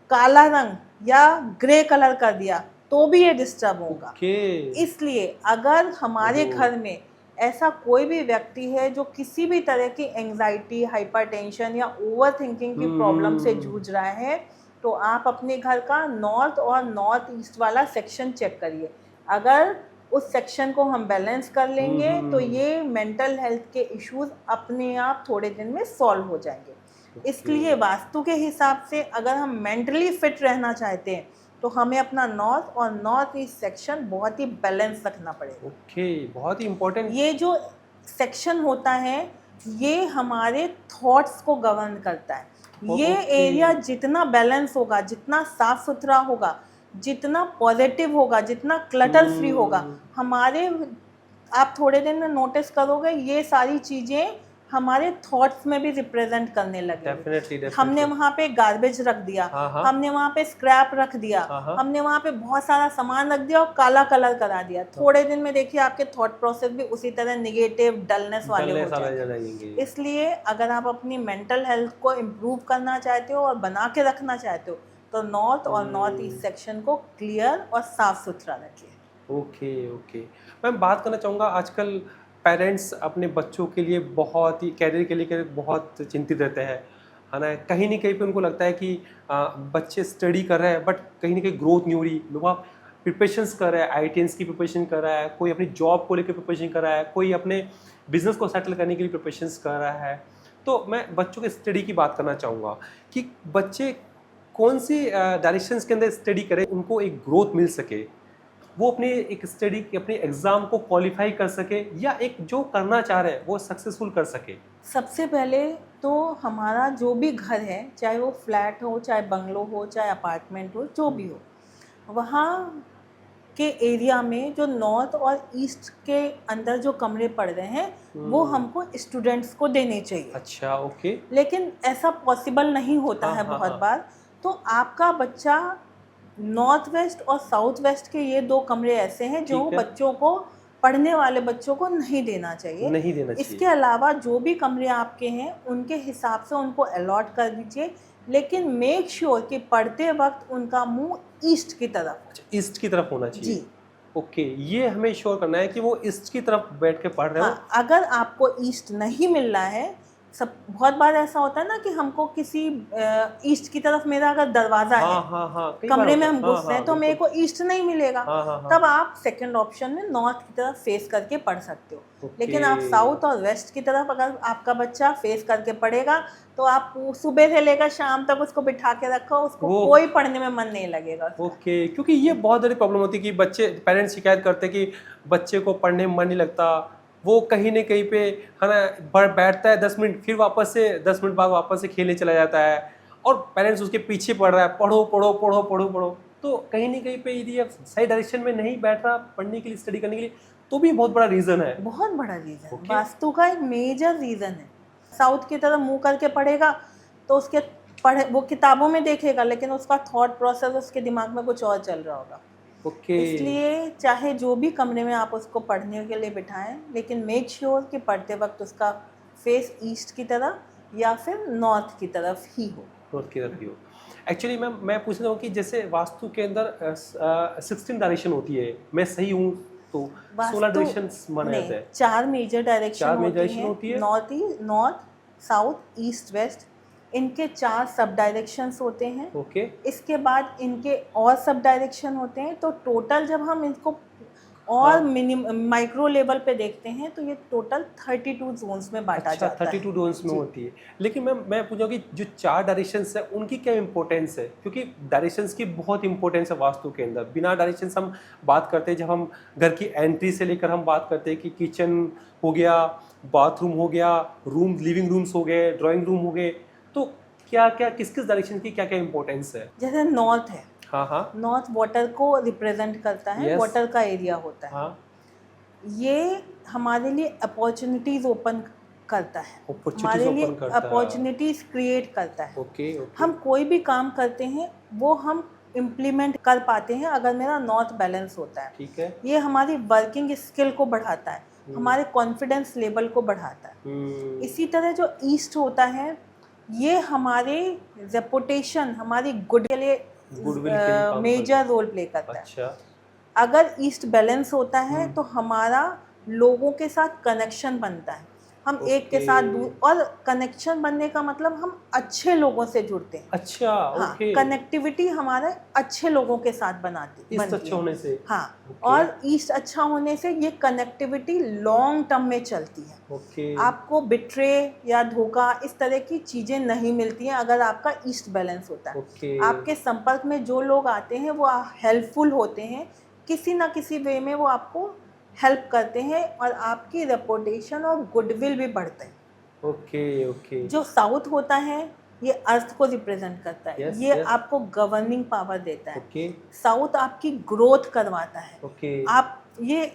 काला रंग या ग्रे कलर कर दिया तो भी ये डिस्टर्ब होगा। ओके। इसलिए अगर हमारे ओहो। घर में ऐसा कोई भी व्यक्ति है जो किसी भी तरह की एंजाइटी, हाइपरटेंशन या ओवर थिंकिंग की प्रॉब्लम से जूझ रहा है, तो आप अपने घर का नॉर्थ और नॉर्थ ईस्ट वाला सेक्शन चेक करिए। अगर उस सेक्शन को हम बैलेंस कर लेंगे तो ये मेंटल हेल्थ के इश्यूज अपने आप थोड़े दिन में सॉल्व हो जाएंगे। इसलिए वास्तु के हिसाब से अगर हम मेंटली फिट रहना चाहते हैं तो हमें अपना नॉर्थ और नॉर्थ ईस्ट सेक्शन बहुत ही बैलेंस रखना पड़ेगा। ओके, बहुत ही इम्पोर्टेंट। ये जो सेक्शन होता है ये हमारे थॉट्स को गवर्न करता है। ये एरिया जितना बैलेंस होगा, जितना साफ सुथरा होगा, जितना पॉजिटिव होगा, जितना क्लटर फ्री होगा, हमारे आप थोड़े दिन में नोटिस करोगे ये सारी चीज़ें हमारे थॉट्स में भी रिप्रेजेंट करने लगे। डेफिनेटली हमने वहाँ पे गार्बेज रख दिया, हमने वहाँ पे स्क्रैप रख दिया, हमने वहाँ पे बहुत सारा सामान रख दिया और काला कलर करा दिया। थोड़े दिन में देखिए आपके थॉट प्रोसेस भी उसी तरह निगेटिव, डलनेस वाले हो जाएंगे। इसलिए अगर आप अपनी मेंटल हेल्थ को इम्प्रूव करना चाहते हो और बना के रखना चाहते हो तो नॉर्थ और नॉर्थ ईस्ट सेक्शन को क्लियर और साफ सुथरा रखिए। ओके ओके, मैं बात करना चाहूँगा आजकल पेरेंट्स अपने बच्चों के लिए बहुत ही कैरियर के लिए बहुत चिंतित रहते हैं, है ना। कहीं ना कहीं पे उनको लगता है कि बच्चे स्टडी कर रहे हैं बट कहीं ना कहीं ग्रोथ नहीं हो रही। लोग आप प्रिपरेशंस कर रहे हैं, आईटीएंस की प्रिपरेशन कर रहा है, कोई अपनी जॉब को लेकर प्रिपरेशन कर रहा है, कोई अपने बिजनेस को सेटल करने के लिए प्रिपरेशंस कर रहा है। तो मैं बच्चों के स्टडी की बात करना चाहूँगा कि बच्चे कौन सी डायरेक्शंस के अंदर स्टडी करें उनको एक ग्रोथ मिल सके, वो अपने एक स्टडी अपने एग्ज़ाम को क्वालिफाई कर सके या एक जो करना चाह रहे हैं वो सक्सेसफुल कर सके। सबसे पहले तो हमारा जो भी घर है, चाहे वो फ्लैट हो, चाहे बंगलो हो, चाहे अपार्टमेंट हो, जो भी हो, वहाँ के एरिया में जो नॉर्थ और ईस्ट के अंदर जो कमरे पड़ रहे हैं वो हमको स्टूडेंट्स को देने चाहिए। अच्छा, ओके। लेकिन ऐसा पॉसिबल नहीं होता है बहुत बार। तो आपका बच्चा नॉर्थ वेस्ट और साउथ वेस्ट के ये दो कमरे ऐसे हैं जो बच्चों को, पढ़ने वाले बच्चों को नहीं देना चाहिए। इसके अलावा जो भी कमरे आपके हैं उनके हिसाब से उनको अलॉट कर दीजिए, लेकिन मेक श्योर कि पढ़ते वक्त उनका मुंह ईस्ट की तरफ। अच्छा, ईस्ट की तरफ होना चाहिए जी। ओके, ये हमें श्योर करना है कि वो ईस्ट की तरफ बैठ के पढ़ रहे हो। हाँ, अगर आपको ईस्ट नहीं मिल रहा है, बहुत बार ऐसा होता है ना कि हमको किसी ईस्ट की तरफ मेरा अगर दरवाजा है, कमरे में हम घुस रहे हैं तो मेरे को ईस्ट नहीं मिलेगा, तब आप सेकंड ऑप्शन में नॉर्थ की तरफ फेस करके पढ़ सकते हो। लेकिन आप साउथ और वेस्ट की तरफ अगर आपका बच्चा फेस करके पढ़ेगा तो आप सुबह से लेकर शाम तक उसको बिठा के रखो, उसको कोई पढ़ने में मन नहीं लगेगा। ओके, क्योंकि ये बहुत बड़ी प्रॉब्लम होती है कि बच्चे, पेरेंट्स शिकायत करते हैं कि बच्चे को पढ़ने में मन नहीं लगता, वो कहीं ना कहीं पे, है ना, बैठता है 10 मिनट, फिर वापस से 10 मिनट बाद वापस से खेलने चला जाता है और पेरेंट्स उसके पीछे पड़ रहा है, पढ़ो पढ़ो पढ़ो पढ़ो पढ़ो। तो कहीं ना कहीं पे यदि आप सही डायरेक्शन में नहीं बैठ रहा पढ़ने के लिए, स्टडी करने के लिए, तो भी बहुत बड़ा रीज़न है। बहुत बड़ा रीज़न, वास्तु का एक मेजर रीज़न है। साउथ की तरफ मुँह करके पढ़ेगा तो उसके वो किताबों में देखेगा लेकिन उसका थॉट प्रोसेस उसके दिमाग में कुछ और चल रहा होगा। इसलिए चाहे जो भी कमरे में आप उसको पढ़ने के लिए बिठाएं, लेकिन मेक श्योर कि पढ़ते वक्त उसका फेस ईस्ट की तरफ या फिर नॉर्थ की तरफ ही हो। नॉर्थ की तरफ ही हो। एक्चुअली मैं पूछ रहा हूँ कि जैसे वास्तु के अंदर 16 डायरेक्शन होती है, मैं सही हूँ तो 16 डायरेक्शंस माने जाते हैं? 4 मेजर डायरेक्शन होती है, नॉर्थ, साउथ, ईस्ट, वेस्ट। इनके 4 सब डायरेक्शंस होते हैं। ओके। इसके बाद इनके और सब डायरेक्शन होते हैं। तो टोटल जब हम इसको और माइक्रो लेवल पे देखते हैं तो ये टोटल 32 जोन्स में बांटा जाता है। 32 जोन्स में होती है। लेकिन मैं पूछूंगा कि जो 4 डायरेक्शंस है उनकी क्या इंपॉर्टेंस है, क्योंकि डायरेक्शंस की बहुत इंपॉर्टेंस है वास्तु के अंदर। बिना डायरेक्शंस हम बात करते हैं, जब हम घर की एंट्री से लेकर हम बात करते हैं कि किचन हो गया, बाथरूम हो गया, रूम, लिविंग रूम्स हो गए, ड्राइंग रूम हो गए, तो क्या क्या किस डायरेक्शन की क्या क्या इंपॉर्टेंस है? जैसे नॉर्थ है, हाँ, नॉर्थ वाटर को रिप्रेजेंट करता है, वाटर का एरिया होता है। ये हमारे लिए अपॉर्चुनिटीज ओपन करता है, हमारे लिए अपॉर्चुनिटीज क्रिएट करता है। ओके। हम कोई भी काम करते हैं वो हम इम्प्लीमेंट कर पाते हैं अगर मेरा नॉर्थ बैलेंस होता है। ठीक है। ये हमारी वर्किंग स्किल को बढ़ाता है। हमारे कॉन्फिडेंस लेवल को बढ़ाता है। इसी तरह जो ईस्ट होता है ये हमारे रेपुटेशन, हमारी गुड के लिए मेजर रोल प्ले करता है। अच्छा। अगर ईस्ट बैलेंस होता है तो हमारा लोगों के साथ कनेक्शन बनता है, हम एक के साथ और कनेक्शन बनने का मतलब हम अच्छे लोगों से जुड़ते हैं। अच्छा, हाँ, ओके। कनेक्टिविटी हमारे अच्छे लोगों के साथ बनती अच्छा होने से। हाँ, ओके। और ईस्ट अच्छा होने से ये कनेक्टिविटी लॉन्ग टर्म में चलती है। ओके। आपको बिट्रे या धोखा इस तरह की चीज़ें नहीं मिलती हैं अगर आपका ईस्ट बैलेंस होता है। ओके। आपके संपर्क में जो लोग आते हैं वो हेल्पफुल होते हैं, किसी ना किसी वे में वो आपको हेल्प करते हैं और आपकी रेपुटेशन और गुडविल भी बढ़ते हैं। Okay okay. जो साउथ होता है ये अर्थ को रिप्रेजेंट करता है। Yes, ये yes. आपको गवर्निंग पावर देता है। ओके साउथ आपकी ग्रोथ करवाता है। ओके। आप ये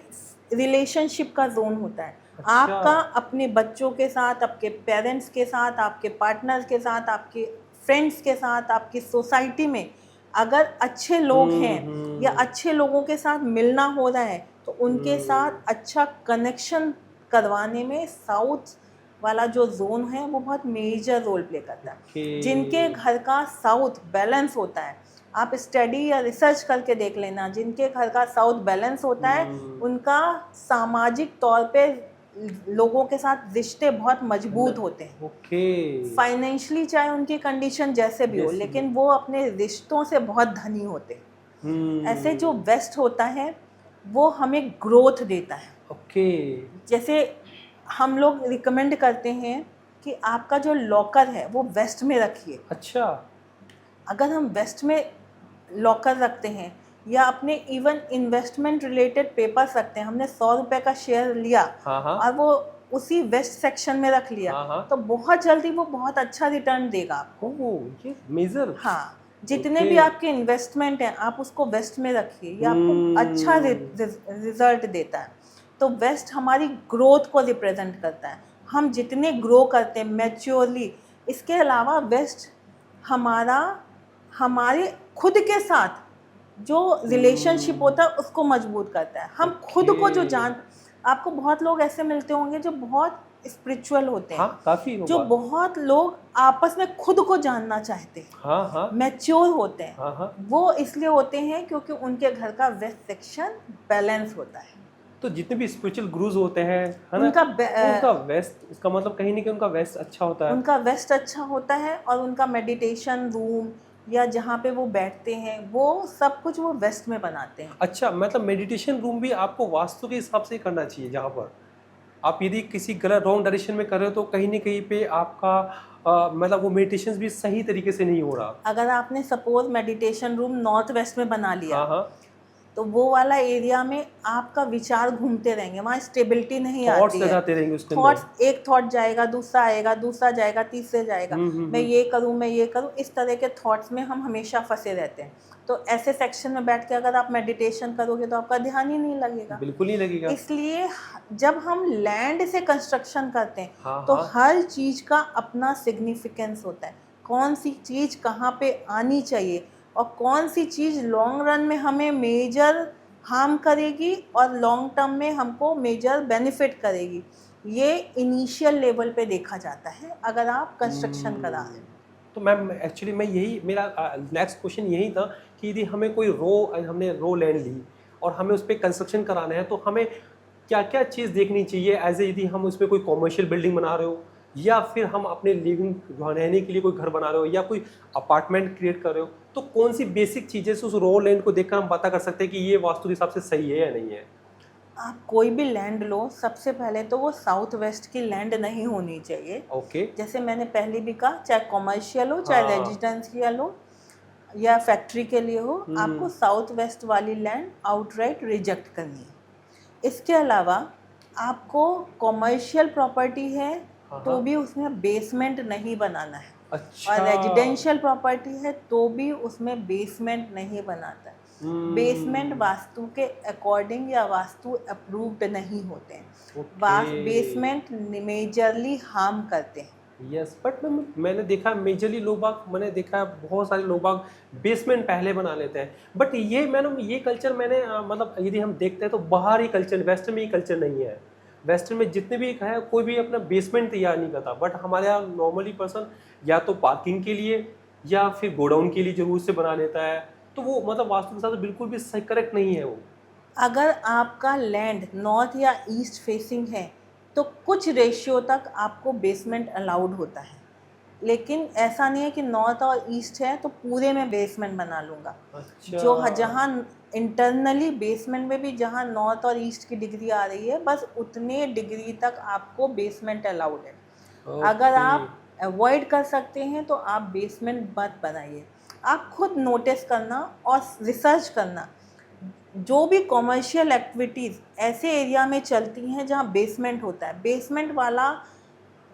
रिलेशनशिप का जोन होता है। अच्छा। आपका अपने बच्चों के साथ, आपके पेरेंट्स के साथ, आपके पार्टनर के साथ, आपके फ्रेंड्स के साथ, आपकी सोसाइटी में अगर अच्छे लोग हैं या अच्छे लोगों के साथ मिलना हो रहा है तो उनके साथ अच्छा कनेक्शन करवाने में साउथ वाला जो जोन है वो बहुत मेजर रोल प्ले करता है। जिनके घर का साउथ बैलेंस होता है, आप स्टडी या रिसर्च करके देख लेना, जिनके घर का साउथ बैलेंस होता है उनका सामाजिक तौर पे लोगों के साथ रिश्ते बहुत मजबूत होते हैं। ओके। फाइनेंशियली चाहे उनकी कंडीशन जैसे भी हो, लेकिन वो अपने रिश्तों से बहुत धनी होते हैं। ऐसे जो वेस्ट होता है वो हमें ग्रोथ देता है। ओके। जैसे हम लोग रिकमेंड करते हैं कि आपका जो लॉकर है वो वेस्ट में रखिए। अच्छा। अगर हम वेस्ट में लॉकर रखते हैं या अपने इवन इन्वेस्टमेंट रिलेटेड पेपर्स रखते हैं, हमने 100 रुपये का शेयर लिया और वो उसी वेस्ट सेक्शन में रख लिया तो बहुत जल्दी वो बहुत अच्छा रिटर्न देगा आपको। ये मेजर। हाँ, जितने भी आपके इन्वेस्टमेंट हैं आप उसको वेस्ट में रखिए, ये आपको अच्छा रिजल्ट देता है। तो वेस्ट हमारी ग्रोथ को रिप्रेजेंट करता है। हम जितने ग्रो करते हैं मैच्योरली, इसके अलावा वेस्ट हमारे खुद के साथ जो रिलेशनशिप होता है उसको मजबूत करता है। हम खुद को जो आपको बहुत लोग ऐसे मिलते होंगे जो बहुत स्पिरिचुअल होते हैं। हाँ, काफी जो बहुत लोग आपस में खुद को जानना चाहते हैं, मैच्योर होते हैं। वो इसलिए होते हैं क्योंकि उनके घर का वेस्ट सेक्शन बैलेंस होता है। तो जितने भी स्पिरिचुअल गुरुज होते हैं उनका वेस्ट, इसका मतलब कहीं नहीं कि उनका वेस्ट अच्छा होता है। उनका वेस्ट अच्छा होता है और उनका मेडिटेशन रूम या जहाँ पे वो बैठते हैं वो सब कुछ वो वेस्ट में बनाते हैं। अच्छा, मतलब मेडिटेशन रूम भी आपको वास्तु के हिसाब से करना चाहिए। जहाँ पर आप यदि किसी गलत रॉन्ग डायरेक्शन में कर रहे हो तो कहीं ना कहीं पे आपका मतलब वो मेडिटेशन भी सही तरीके से नहीं हो रहा। अगर आपने suppose meditation room north west में बना लिया तो वो वाला एरिया में आपका विचार घूमते रहेंगे, वहाँ स्टेबिलिटी नहीं आती है। थॉट्स, एक थॉट जाएगा, दूसरा आएगा, दूसरा जाएगा, तीसरे जाएगा, मैं ये करूँ, इस तरह के थॉट्स में हम हमेशा फंसे रहते हैं। तो ऐसे सेक्शन में बैठ के अगर आप मेडिटेशन करोगे तो आपका ध्यान ही नहीं लगेगा, बिल्कुल नहीं लगेगा। इसलिए जब हम लैंड से कंस्ट्रक्शन करते हैं तो हर चीज़ का अपना सिग्निफिकेंस होता है। कौन सी चीज़ कहाँ पे आनी चाहिए और कौन सी चीज़ लॉन्ग रन में हमें मेजर हार्म करेगी और लॉन्ग टर्म में हमको मेजर बेनिफिट करेगी, ये इनिशियल लेवल पे देखा जाता है अगर आप कंस्ट्रक्शन करा रहे हैं। तो मैम एक्चुअली मेरा नेक्स्ट क्वेश्चन यही था कि यदि हमें हमने रो लैंड ली और हमें उस पर कंस्ट्रक्शन कराना है तो हमें क्या क्या चीज़ देखनी चाहिए एज ए, यदि हम उसमें कोई कॉमर्शियल बिल्डिंग बना रहे हो या फिर हम अपने लिविंग रहने के लिए कोई घर बना रहे हो या कोई अपार्टमेंट क्रिएट कर रहे हो, तो कौन सी बेसिक चीज़ें से उस रो लैंड को देखकर हम पता कर सकते हैं कि ये वास्तु के हिसाब से सही है या नहीं है? आप कोई भी लैंड लो, सबसे पहले तो वो साउथ वेस्ट की लैंड नहीं होनी चाहिए। ओके। जैसे मैंने पहले भी कहा, चाहे कॉमर्शियल हो, चाहे रेजिडेंशियल हो या फैक्ट्री के लिए हो, आपको साउथ वेस्ट वाली लैंड आउटराइट रिजेक्ट करनी है। इसके अलावा आपको कॉमर्शियल प्रॉपर्टी है तो भी उसमें बेसमेंट नहीं बनाना है। अच्छा। और रेजिडेंशियल प्रॉपर्टी है तो भी उसमें बेसमेंट नहीं बनाता है। बेसमेंट वास्तु के अकॉर्डिंग या वास्तु अप्रूव्ड नहीं होते हैं। बेसमेंट मेजरली हार्म करते हैं। यस, बट मैंने देखा मेजरली मैंने देखा बहुत सारे लोग बेसमेंट पहले बना लेते हैं। बट ये कल्चर मतलब यदि हम देखते हैं तो बाहर ही कल्चर, वेस्ट में ही कल्चर नहीं है। वेस्टर्न में जितने भी है कोई भी अपना बेसमेंट तैयार नहीं करता, बट हमारे यहाँ नॉर्मली पर्सन या तो पार्किंग के लिए या फिर गोडाउन के लिए जरूर से बना लेता है। तो वो मतलब वास्तु के साथ बिल्कुल भी सही करेक्ट नहीं है वो। अगर आपका लैंड नॉर्थ या ईस्ट फेसिंग है तो कुछ रेशियो तक आपको बेसमेंट अलाउड होता है, लेकिन ऐसा नहीं है कि नॉर्थ और ईस्ट है तो पूरे में बेसमेंट बना लूँगा। अच्छा। जो जहाँ इंटरनली बेसमेंट में भी जहाँ नॉर्थ और ईस्ट की डिग्री आ रही है, बस उतने डिग्री तक आपको बेसमेंट अलाउड है। अगर आप अवॉइड कर सकते हैं तो आप बेसमेंट मत बनाइए। आप खुद नोटिस करना और रिसर्च करना, जो भी कॉमर्शियल एक्टिविटीज़ ऐसे एरिया में चलती हैं जहाँ बेसमेंट होता है, बेसमेंट वाला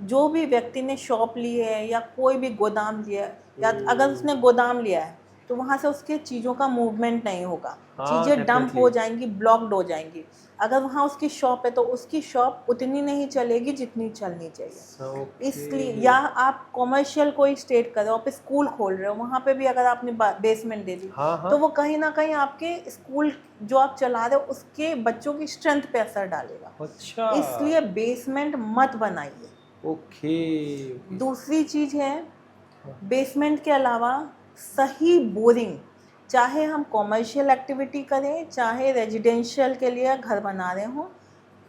जो भी व्यक्ति ने शॉप ली है या कोई भी गोदाम लिया है, या अगर उसने गोदाम लिया है तो वहाँ से उसके चीज़ों का मूवमेंट नहीं होगा, हाँ, चीज़ें डंप हो definitely। जाएंगी, ब्लॉक्ड हो जाएंगी। अगर वहाँ उसकी शॉप है तो उसकी शॉप उतनी नहीं चलेगी जितनी चलनी चाहिए। ओके। इसलिए या आप कॉमर्शियल कोई स्टेट कर रहे हो, आप स्कूल खोल रहे हो, वहाँ पे भी अगर आपने बेसमेंट दे दी हाँ हाँ। तो वो कहीं ना कहीं आपके स्कूल जो आप चला रहे हो उसके बच्चों की स्ट्रेंथ पे असर डालेगा। अच्छा। इसलिए बेसमेंट मत बनाइए। ओके। दूसरी चीज़ है, बेसमेंट के अलावा सही बोरिंग, चाहे हम कॉमर्शियल एक्टिविटी करें चाहे रेजिडेंशियल के लिए घर बना रहे हों,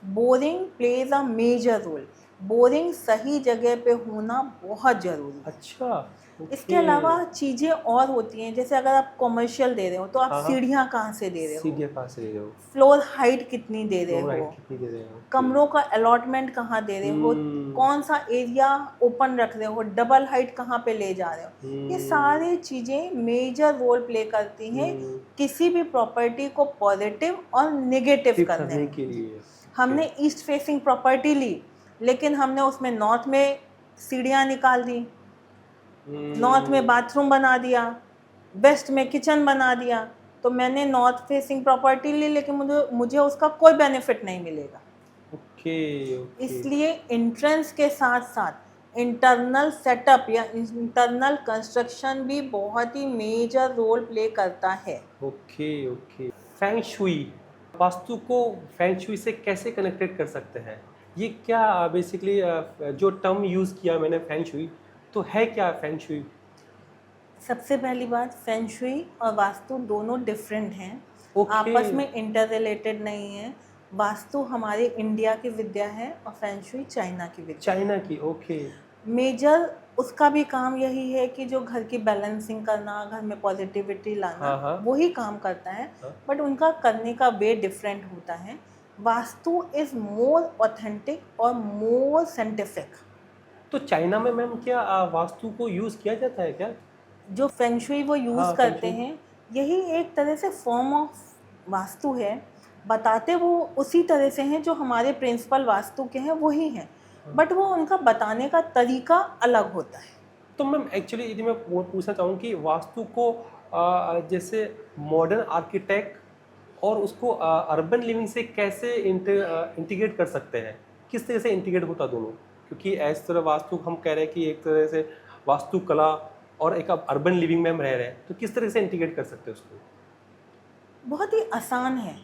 boring plays a major role. Boring सही जगह पे होना बहुत ज़रूरी है। अच्छा। इसके ओके। अलावा चीज़ें और होती हैं, जैसे अगर आप कॉमर्शियल दे रहे हो तो आप हाँ हाँ। सीढ़ियाँ कहाँ से दे रहे हो, सीढ़ियाँ कहाँ से ले रहे हो, फ्लोर हाइट कितनी दे रहे फ्लोर हाइट हो, कितनी दे रहे हो, ओके। कमरों का अलॉटमेंट कहाँ दे रहे हो, कौन सा एरिया ओपन रख रहे हो, डबल हाइट कहाँ पे ले जा रहे हो, ये सारी चीज़ें मेजर रोल प्ले करती हैं किसी भी प्रॉपर्टी को पॉजिटिव और नेगेटिव करने में। के लिए। हमने ईस्ट फेसिंग प्रॉपर्टी ली, लेकिन हमने उसमें नॉर्थ में सीढ़ियाँ निकाल दी, नॉर्थ में बाथरूम बना दिया, वेस्ट में किचन बना दिया, तो मैंने नॉर्थ फेसिंग प्रॉपर्टी ली लेकिन मुझे उसका कोई बेनिफिट नहीं मिलेगा। Okay okay. इसलिए एंट्रेंस के साथ साथ इंटरनल सेटअप या इंटरनल कंस्ट्रक्शन भी बहुत ही मेजर रोल प्ले करता है। Okay okay. Feng shui, vastu को फेंग शुई से कैसे कनेक्टेड कर सकते हैं? ये क्या बेसिकली जो टर्म यूज़ किया मैंने फेंग शुई, तो है क्या फेंग शुई? सबसे पहली बात, फेंग शुई और वास्तु दोनों डिफरेंट हैं, ओके। आपस में इंटर रिलेटेड नहीं है। वास्तु हमारे इंडिया की विद्या है और फेंग शुई चाइना की विद्या है। चाइना की, ओके। मेजर उसका भी काम यही है कि जो घर की बैलेंसिंग करना, घर में पॉजिटिविटी लाना, हाँ, हाँ। वही काम करता है, हाँ। बट उनका करने का वे डिफरेंट होता है। वास्तु इज़ मोर ऑथेंटिक और मोर साइंटिफिक। तो चाइना में मैम क्या वास्तु को यूज़ किया जाता है क्या? जो फेंग शुई वो यूज़ हाँ, करते फेंग शुई। हैं, यही एक तरह से फॉर्म ऑफ वास्तु है। बताते वो उसी तरह से हैं जो हमारे प्रिंसिपल वास्तु के हैं वही हैं, बट वो उनका बताने का तरीका अलग होता है। तो मैम एक्चुअली यदि मैं वो पूछना चाहूँ कि वास्तु को जैसे मॉडर्न आर्किटेक्ट और उसको अर्बन लिविंग से कैसे इंटीग्रेट कर सकते हैं, किस तरह से इंटीग्रेट होता दोनों? क्योंकि इस तरह वास्तु हम कह रहे हैं कि एक तरह से वास्तुकला और एक अर्बन लिविंग में हम रह रहे हैं, तो किस तरह से इंटीग्रेट कर सकते हैं उसको? बहुत ही आसान है।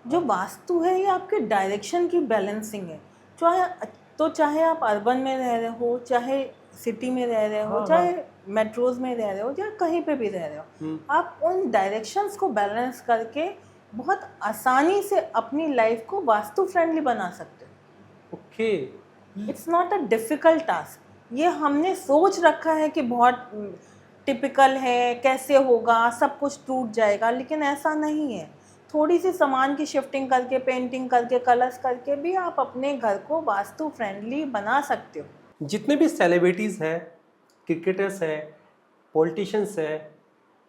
जो वास्तु है ये आपके डायरेक्शन की बैलेंसिंग है। चाहे आप अर्बन में रह रहे हो, चाहे सिटी में रह रहे हो, हाँ, चाहे मेट्रोज में रह रहे हो, या कहीं पे भी रह रहे हो, आप उन डायरेक्शंस को बैलेंस करके बहुत आसानी से अपनी लाइफ को वास्तु फ्रेंडली बना सकते हो। Okay. It's not a difficult task. ये हमने सोच रखा है कि बहुत टिपिकल है, कैसे होगा, सब कुछ टूट जाएगा, लेकिन ऐसा नहीं है। थोड़ी सी सामान की शिफ्टिंग करके, पेंटिंग करके, कलर्स करके भी आप अपने घर को वास्तु फ्रेंडली बना सकते हो। जितने भी सेलिब्रिटीज़ हैं, क्रिकेटर्स हैं, पॉलिटिशियंस हैं,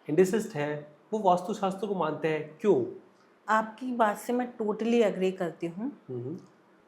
इंडस्ट्रिस्ट हैं, वो वास्तुशास्त्र को मानते हैं, क्यों? आपकी बात से मैं टोटली एग्री करती हूँ।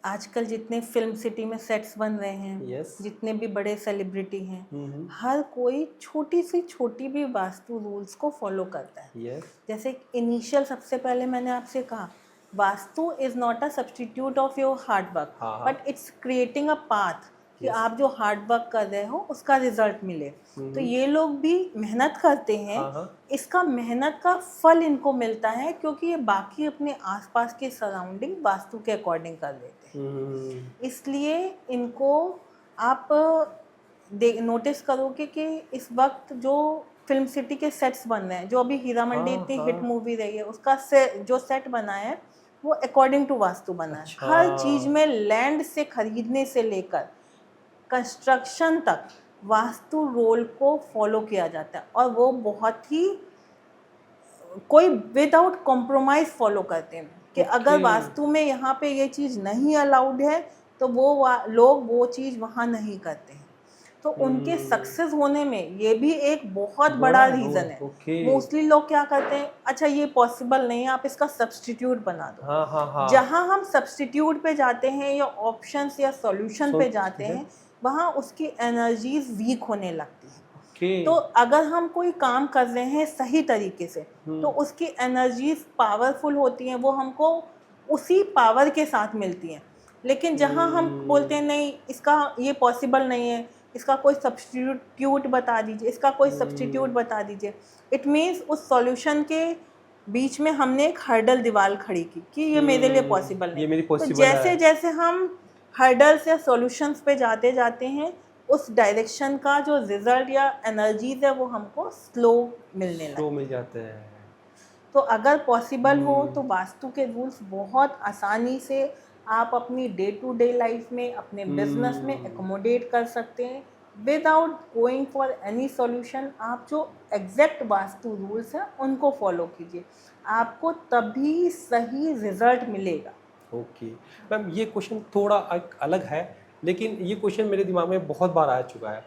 आजकल जितने फिल्म सिटी में सेट्स बन रहे हैं, यस। जितने भी बड़े सेलिब्रिटी हैं, हर कोई छोटी से छोटी भी वास्तु रूल्स को फॉलो करता है। यस। जैसे इनिशियल सबसे पहले मैंने आपसे कहा, vastu is not a substitute of your hard work, हाँ। But it's creating a path कि Yes. आप जो हार्ड वर्क कर रहे हो उसका रिजल्ट मिले। तो ये लोग भी मेहनत करते हैं, हाँ। इसका मेहनत का फल इनको मिलता है क्योंकि ये बाकी अपने आसपास के सराउंडिंग वास्तु के अकॉर्डिंग कर लेते हैं। हैं। इसलिए इनको आप नोटिस करोगे कि इस वक्त जो फिल्म सिटी के सेट्स बन रहे हैं, जो अभी हीरा मंडी हाँ, इतनी हाँ। हिट मूवी रही है, उसका जो सेट बना है वो अकॉर्डिंग टू वास्तु बना है। अच्छा। हर चीज में लैंड से खरीदने से लेकर कंस्ट्रक्शन तक वास्तु रोल को फॉलो किया जाता है, और वो बहुत ही कोई विदाउट कॉम्प्रोमाइज फॉलो करते हैं कि अगर ओके। वास्तु में यहाँ पे ये चीज़ नहीं अलाउड है तो लोग वो चीज़ वहाँ नहीं करते हैं। तो उनके सक्सेस होने में ये भी एक बहुत बड़ा रीज़न है। ओके। मोस्टली लोग क्या करते हैं, अच्छा ये पॉसिबल नहीं है, आप इसका सब्स्टिट्यूट बना दो। हाँ हाँ हाँ। जहाँ हम सब्स्टिट्यूट पे जाते हैं या ऑप्शंस या सॉल्यूशन पे जाते हैं, वहाँ उसकी एनर्जीज वीक होने लगती है। ओके। तो अगर हम कोई काम कर रहे हैं सही तरीके से तो उसकी एनर्जीज पावरफुल होती हैं, वो हमको उसी पावर के साथ मिलती हैं। लेकिन जहाँ हम बोलते हैं नहीं इसका ये पॉसिबल नहीं है, इसका कोई सब्स्टिट्यूट बता दीजिए, इसका कोई सब्स्टिट्यूट बता दीजिए, इट मीन्स उस सॉल्यूशन के बीच में हमने एक हर्डल दीवार खड़ी की कि ये मेरे लिए पॉसिबल नहीं। ये मेरी तो possible जैसे है। जैसे हम हर्डल्स या सॉल्यूशंस पे जाते जाते हैं, उस डायरेक्शन का जो रिजल्ट या एनर्जीज है वो हमको स्लो मिलने लगता है। स्लो मिल जाते हैं। तो अगर पॉसिबल हो तो वास्तु के रूल्स बहुत आसानी से आप अपनी डे टू डे लाइफ में, अपने बिजनेस में एकोमोडेट कर सकते हैं without going for any solution. आप जो एग्जैक्ट वास्तु रूल्स हैं उनको फॉलो कीजिए, आपको तभी सही रिजल्ट मिलेगा। ओके मैम, ये क्वेश्चन थोड़ा अलग है, लेकिन ये क्वेश्चन मेरे दिमाग में बहुत बार आ चुका है।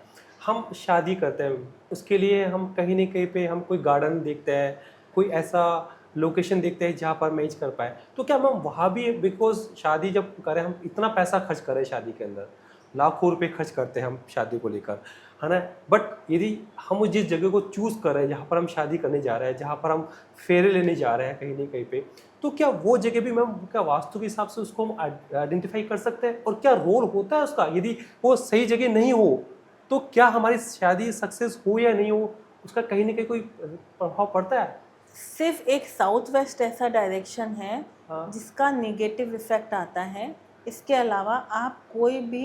हम शादी करते हैं, उसके लिए हम कहीं ना कहीं पे हम कोई गार्डन देखते हैं, कोई ऐसा लोकेशन देखते हैं जहाँ पर मैच कर पाए, तो क्या मैम वहाँ भी, बिकॉज शादी जब करें हम इतना पैसा खर्च करें, शादी के अंदर लाखों रुपए खर्च करते हैं हम शादी को लेकर, है ना, बट यदि हम जिस जगह को चूज़ कर रहे हैं, जहाँ पर हम शादी करने जा रहे हैं, जहाँ पर हम फेरे लेने जा रहे हैं कहीं ना कहीं पे, तो क्या वो जगह भी मैम क्या वास्तु के हिसाब से उसको हम आइडेंटिफाई कर सकते हैं, और क्या रोल होता है उसका? यदि वो सही जगह नहीं हो तो क्या हमारी शादी सक्सेस हो या नहीं हो, उसका कहीं ना कहीं कोई प्रभाव पड़ता है? सिर्फ एक साउथ वेस्ट ऐसा डायरेक्शन है हाँ। जिसका नेगेटिव इफेक्ट आता है। इसके अलावा आप कोई भी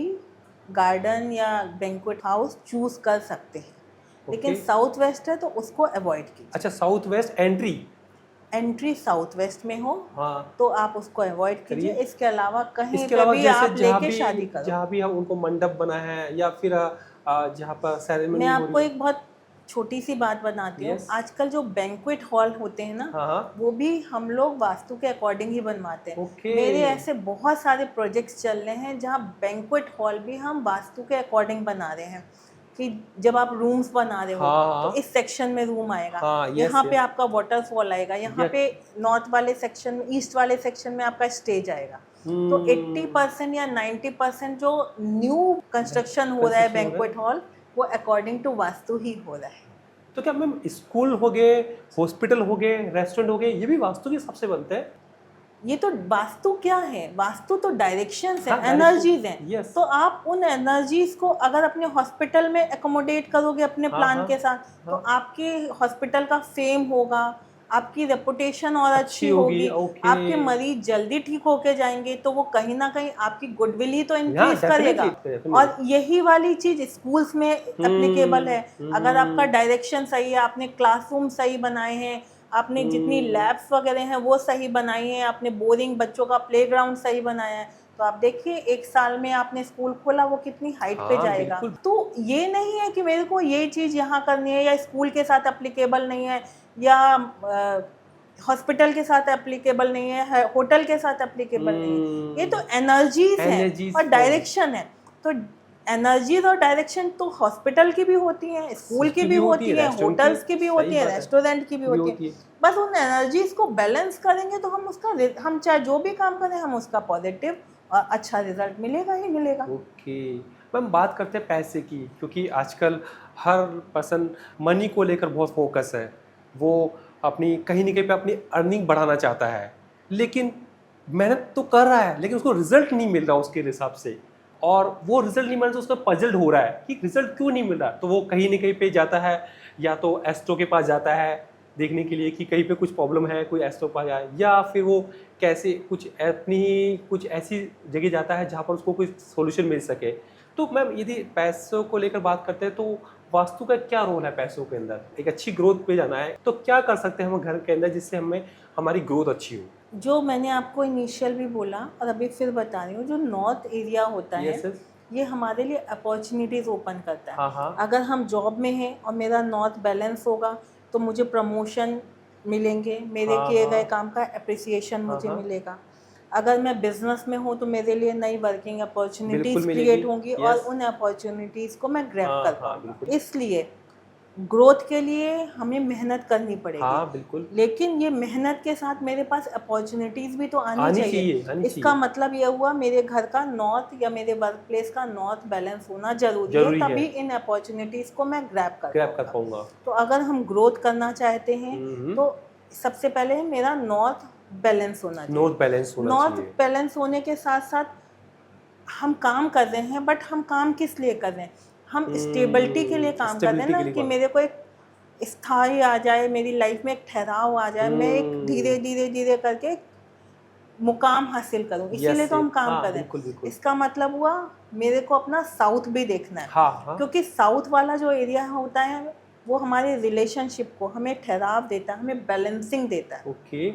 गार्डन या बैंक्वेट हाउस चूज कर सकते हैं, लेकिन ओके। साउथ वेस्ट है तो उसको अवॉइड कीजिए। अच्छा, south west entry south west में हो हाँ, तो आप उसको अवॉइड कीजिए। करिए। इसके अलावा कहीं इसके पे अलावा भी जैसे आप लेके शादी करो। जहाँ भी हम उनको मंडप बना है, या फिर जहाँ पर सेरेमनी मैं हो आपको रही है। एक बहुत छोटी सी बात बताती हूँ। Yes. आजकल जो बैंक्वेट हॉल होते हैं ना, हाँ हाँ। वो भी हम लोग वास्तु के अकॉर्डिंग ही बनवाते हैं। Okay. मेरे ऐसे बहुत सारे प्रोजेक्ट्स चल रहे हैं जहाँ बैंक्वेट हॉल भी हम वास्तु के अकॉर्डिंग बना रहे हैं कि जब आप रूम्स बना रहे हो हाँ, तो इस सेक्शन में रूम आएगा, हाँ, yes, यहाँ पे yes. आपका वाटरफॉल आएगा, यहाँ Yes. पे नॉर्थ वाले सेक्शन में, ईस्ट वाले सेक्शन में आपका स्टेज आएगा। तो 80% या 90% जो न्यू कंस्ट्रक्शन हो रहा है बैंक्वेट हॉल, वो अकॉर्डिंग टू वास्तु ही हो रहा है। तो क्या मैम स्कूल हो गए, हॉस्पिटल हो गए, रेस्टोरेंट हो गए, ये भी वास्तु के हिसाब से बनते हैं? ये तो वास्तु क्या है, वास्तु तो डायरेक्शंस हाँ, है, एनर्जीज हैं। yes. तो आप उन एनर्जीज को अगर अपने हॉस्पिटल में एकोमोडेट करोगे अपने हाँ, प्लान हाँ, के साथ, तो हाँ। आपके हॉस्पिटल का फेम होगा, आपकी रेपुटेशन और अच्छी होगी, होगी, okay. आपके मरीज जल्दी ठीक होके जाएंगे, तो वो कहीं ना कहीं आपकी गुडविल ही तो Yeah, इंक्रीज करेगा। definitely. और यही वाली चीज स्कूल्स में एप्लीकेबल है। अगर आपका डायरेक्शन सही है, आपने क्लासरूम सही बनाए हैं, आपने जितनी लैब्स वगैरह हैं वो सही बनाई हैं, आपने बोरिंग बच्चों का प्लेग्राउंड सही बनाया है, तो आप देखिए 1 साल में आपने स्कूल खोला, वो कितनी हाइट पे हाँ, जाएगा। बिल्कुल। तो ये नहीं है कि मेरे को ये चीज़ यहाँ करनी है, या स्कूल के साथ एप्लीकेबल नहीं है, या हॉस्पिटल के साथ एप्लीकेबल नहीं है, होटल के साथ एप्लीकेबल नहीं है। ये तो एनर्जीज है और डायरेक्शन है। तो एनर्जीज और डायरेक्शन तो हॉस्पिटल की भी होती हैं, स्कूल की भी होती है, होटल्स की भी होती है, रेस्टोरेंट की भी होती है। बस उन एनर्जीज को बैलेंस करेंगे तो हम चाहे जो भी काम करें, हम उसका पॉजिटिव और अच्छा रिजल्ट मिलेगा ही मिलेगा। ओके मैम, बात करते हैं पैसे की, क्योंकि आजकल हर पर्सन मनी को लेकर बहुत फोकस है। वो अपनी कहीं ना कहीं पे अपनी अर्निंग बढ़ाना चाहता है, लेकिन मेहनत तो कर रहा है, लेकिन उसको रिजल्ट नहीं मिल रहा उसके हिसाब से, और वो रिजल्ट नहीं मिल रहा तो उसका पजल्ड हो रहा है कि रिजल्ट क्यों नहीं मिल रहा। तो वो कहीं ना कहीं पे जाता है, या तो एस्ट्रो के पास जाता है, देखने के लिए कि कहीं पे कुछ प्रॉब्लम है, कोई एस्ट्रो आया, या फिर वो कैसे कुछ अपनी कुछ ऐसी जगह जाता है जहाँ पर उसको कोई सॉल्यूशन मिल सके। तो मैम यदि पैसों को लेकर बात करते हैं तो वास्तु का क्या रोल है पैसों के अंदर? एक अच्छी ग्रोथ पे जाना है तो क्या कर सकते हैं हम घर के अंदर जिससे हमें हमारी ग्रोथ अच्छी हो? जो मैंने आपको इनिशियल भी बोला और अभी फिर बता रही हूँ, जो नॉर्थ एरिया होता है यस यस। ये हमारे लिए अपॉर्चुनिटीज़ ओपन करता है। हाँ हाँ। अगर हम जॉब में हैं और मेरा नॉर्थ बैलेंस होगा तो मुझे प्रमोशन मिलेंगे, मेरे हाँ किए गए हाँ। काम का एप्रिसिएशन हाँ मुझे हाँ। मिलेगा। अगर मैं बिजनेस में हूँ तो मेरे लिए नई वर्किंग बिल्कुल अपॉर्चुनिटीज़ मिलेगी। क्रिएट होंगी और यस। उन अपॉर्चुनिटीज़ को मैं ग्रैब कर हाँ हाँ पाऊँगा। बिल्कुल। इसलिए ग्रोथ के लिए हमें मेहनत करनी पड़ेगी, हाँ बिल्कुल। लेकिन ये मेहनत के साथ मेरे पास अपॉर्चुनिटीज़ भी तो आनी आनी चाहिए। चाहिए, आनी इसका चाहिए। मतलब ये हुआ मेरे घर का नॉर्थ या मेरे वर्क प्लेस का नॉर्थ बैलेंस होना ज़रूरी है, ज़रूरी है, तभी इन अपॉर्चुनिटीज़ को मैं ग्रैब कर ग्रैब कर पाऊँगा। पाऊँगा। तो अगर हम ग्रोथ करना चाहते हैं हुँ। तो सबसे पहले मेरा नॉर्थ बैलेंस होना चाहिए। नॉर्थ बैलेंस होना नॉर्थ चाहिए। बैलेंस होने के साथ-साथ हम काम कर रहे हैं, बट हम काम किस लिए कर रहे हैं? हम स्टेबिलिटी के लिए काम कर रहे हैं स्टेबिलिटी ना, के लिए कि कौन? मेरे को एक स्थायी आ जाए, मेरी लाइफ में एक ठहराव आ जाए, मैं एक धीरे हुँ। धीरे धीरे करके एक मुकाम हासिल करूं, इसीलिए यस तो ये हम काम हाँ, कर रहे हैं। बिल्कुल, बिल्कुल। इसका मतलब हुआ मेरे को अपना साउथ भी देखना है, हाँ, हाँ। क्योंकि साउथ वाला जो एरिया होता है वो हमारे रिलेशनशिप को, हमें ठहराव देता है, हमें बैलेंसिंग देता है। ओके।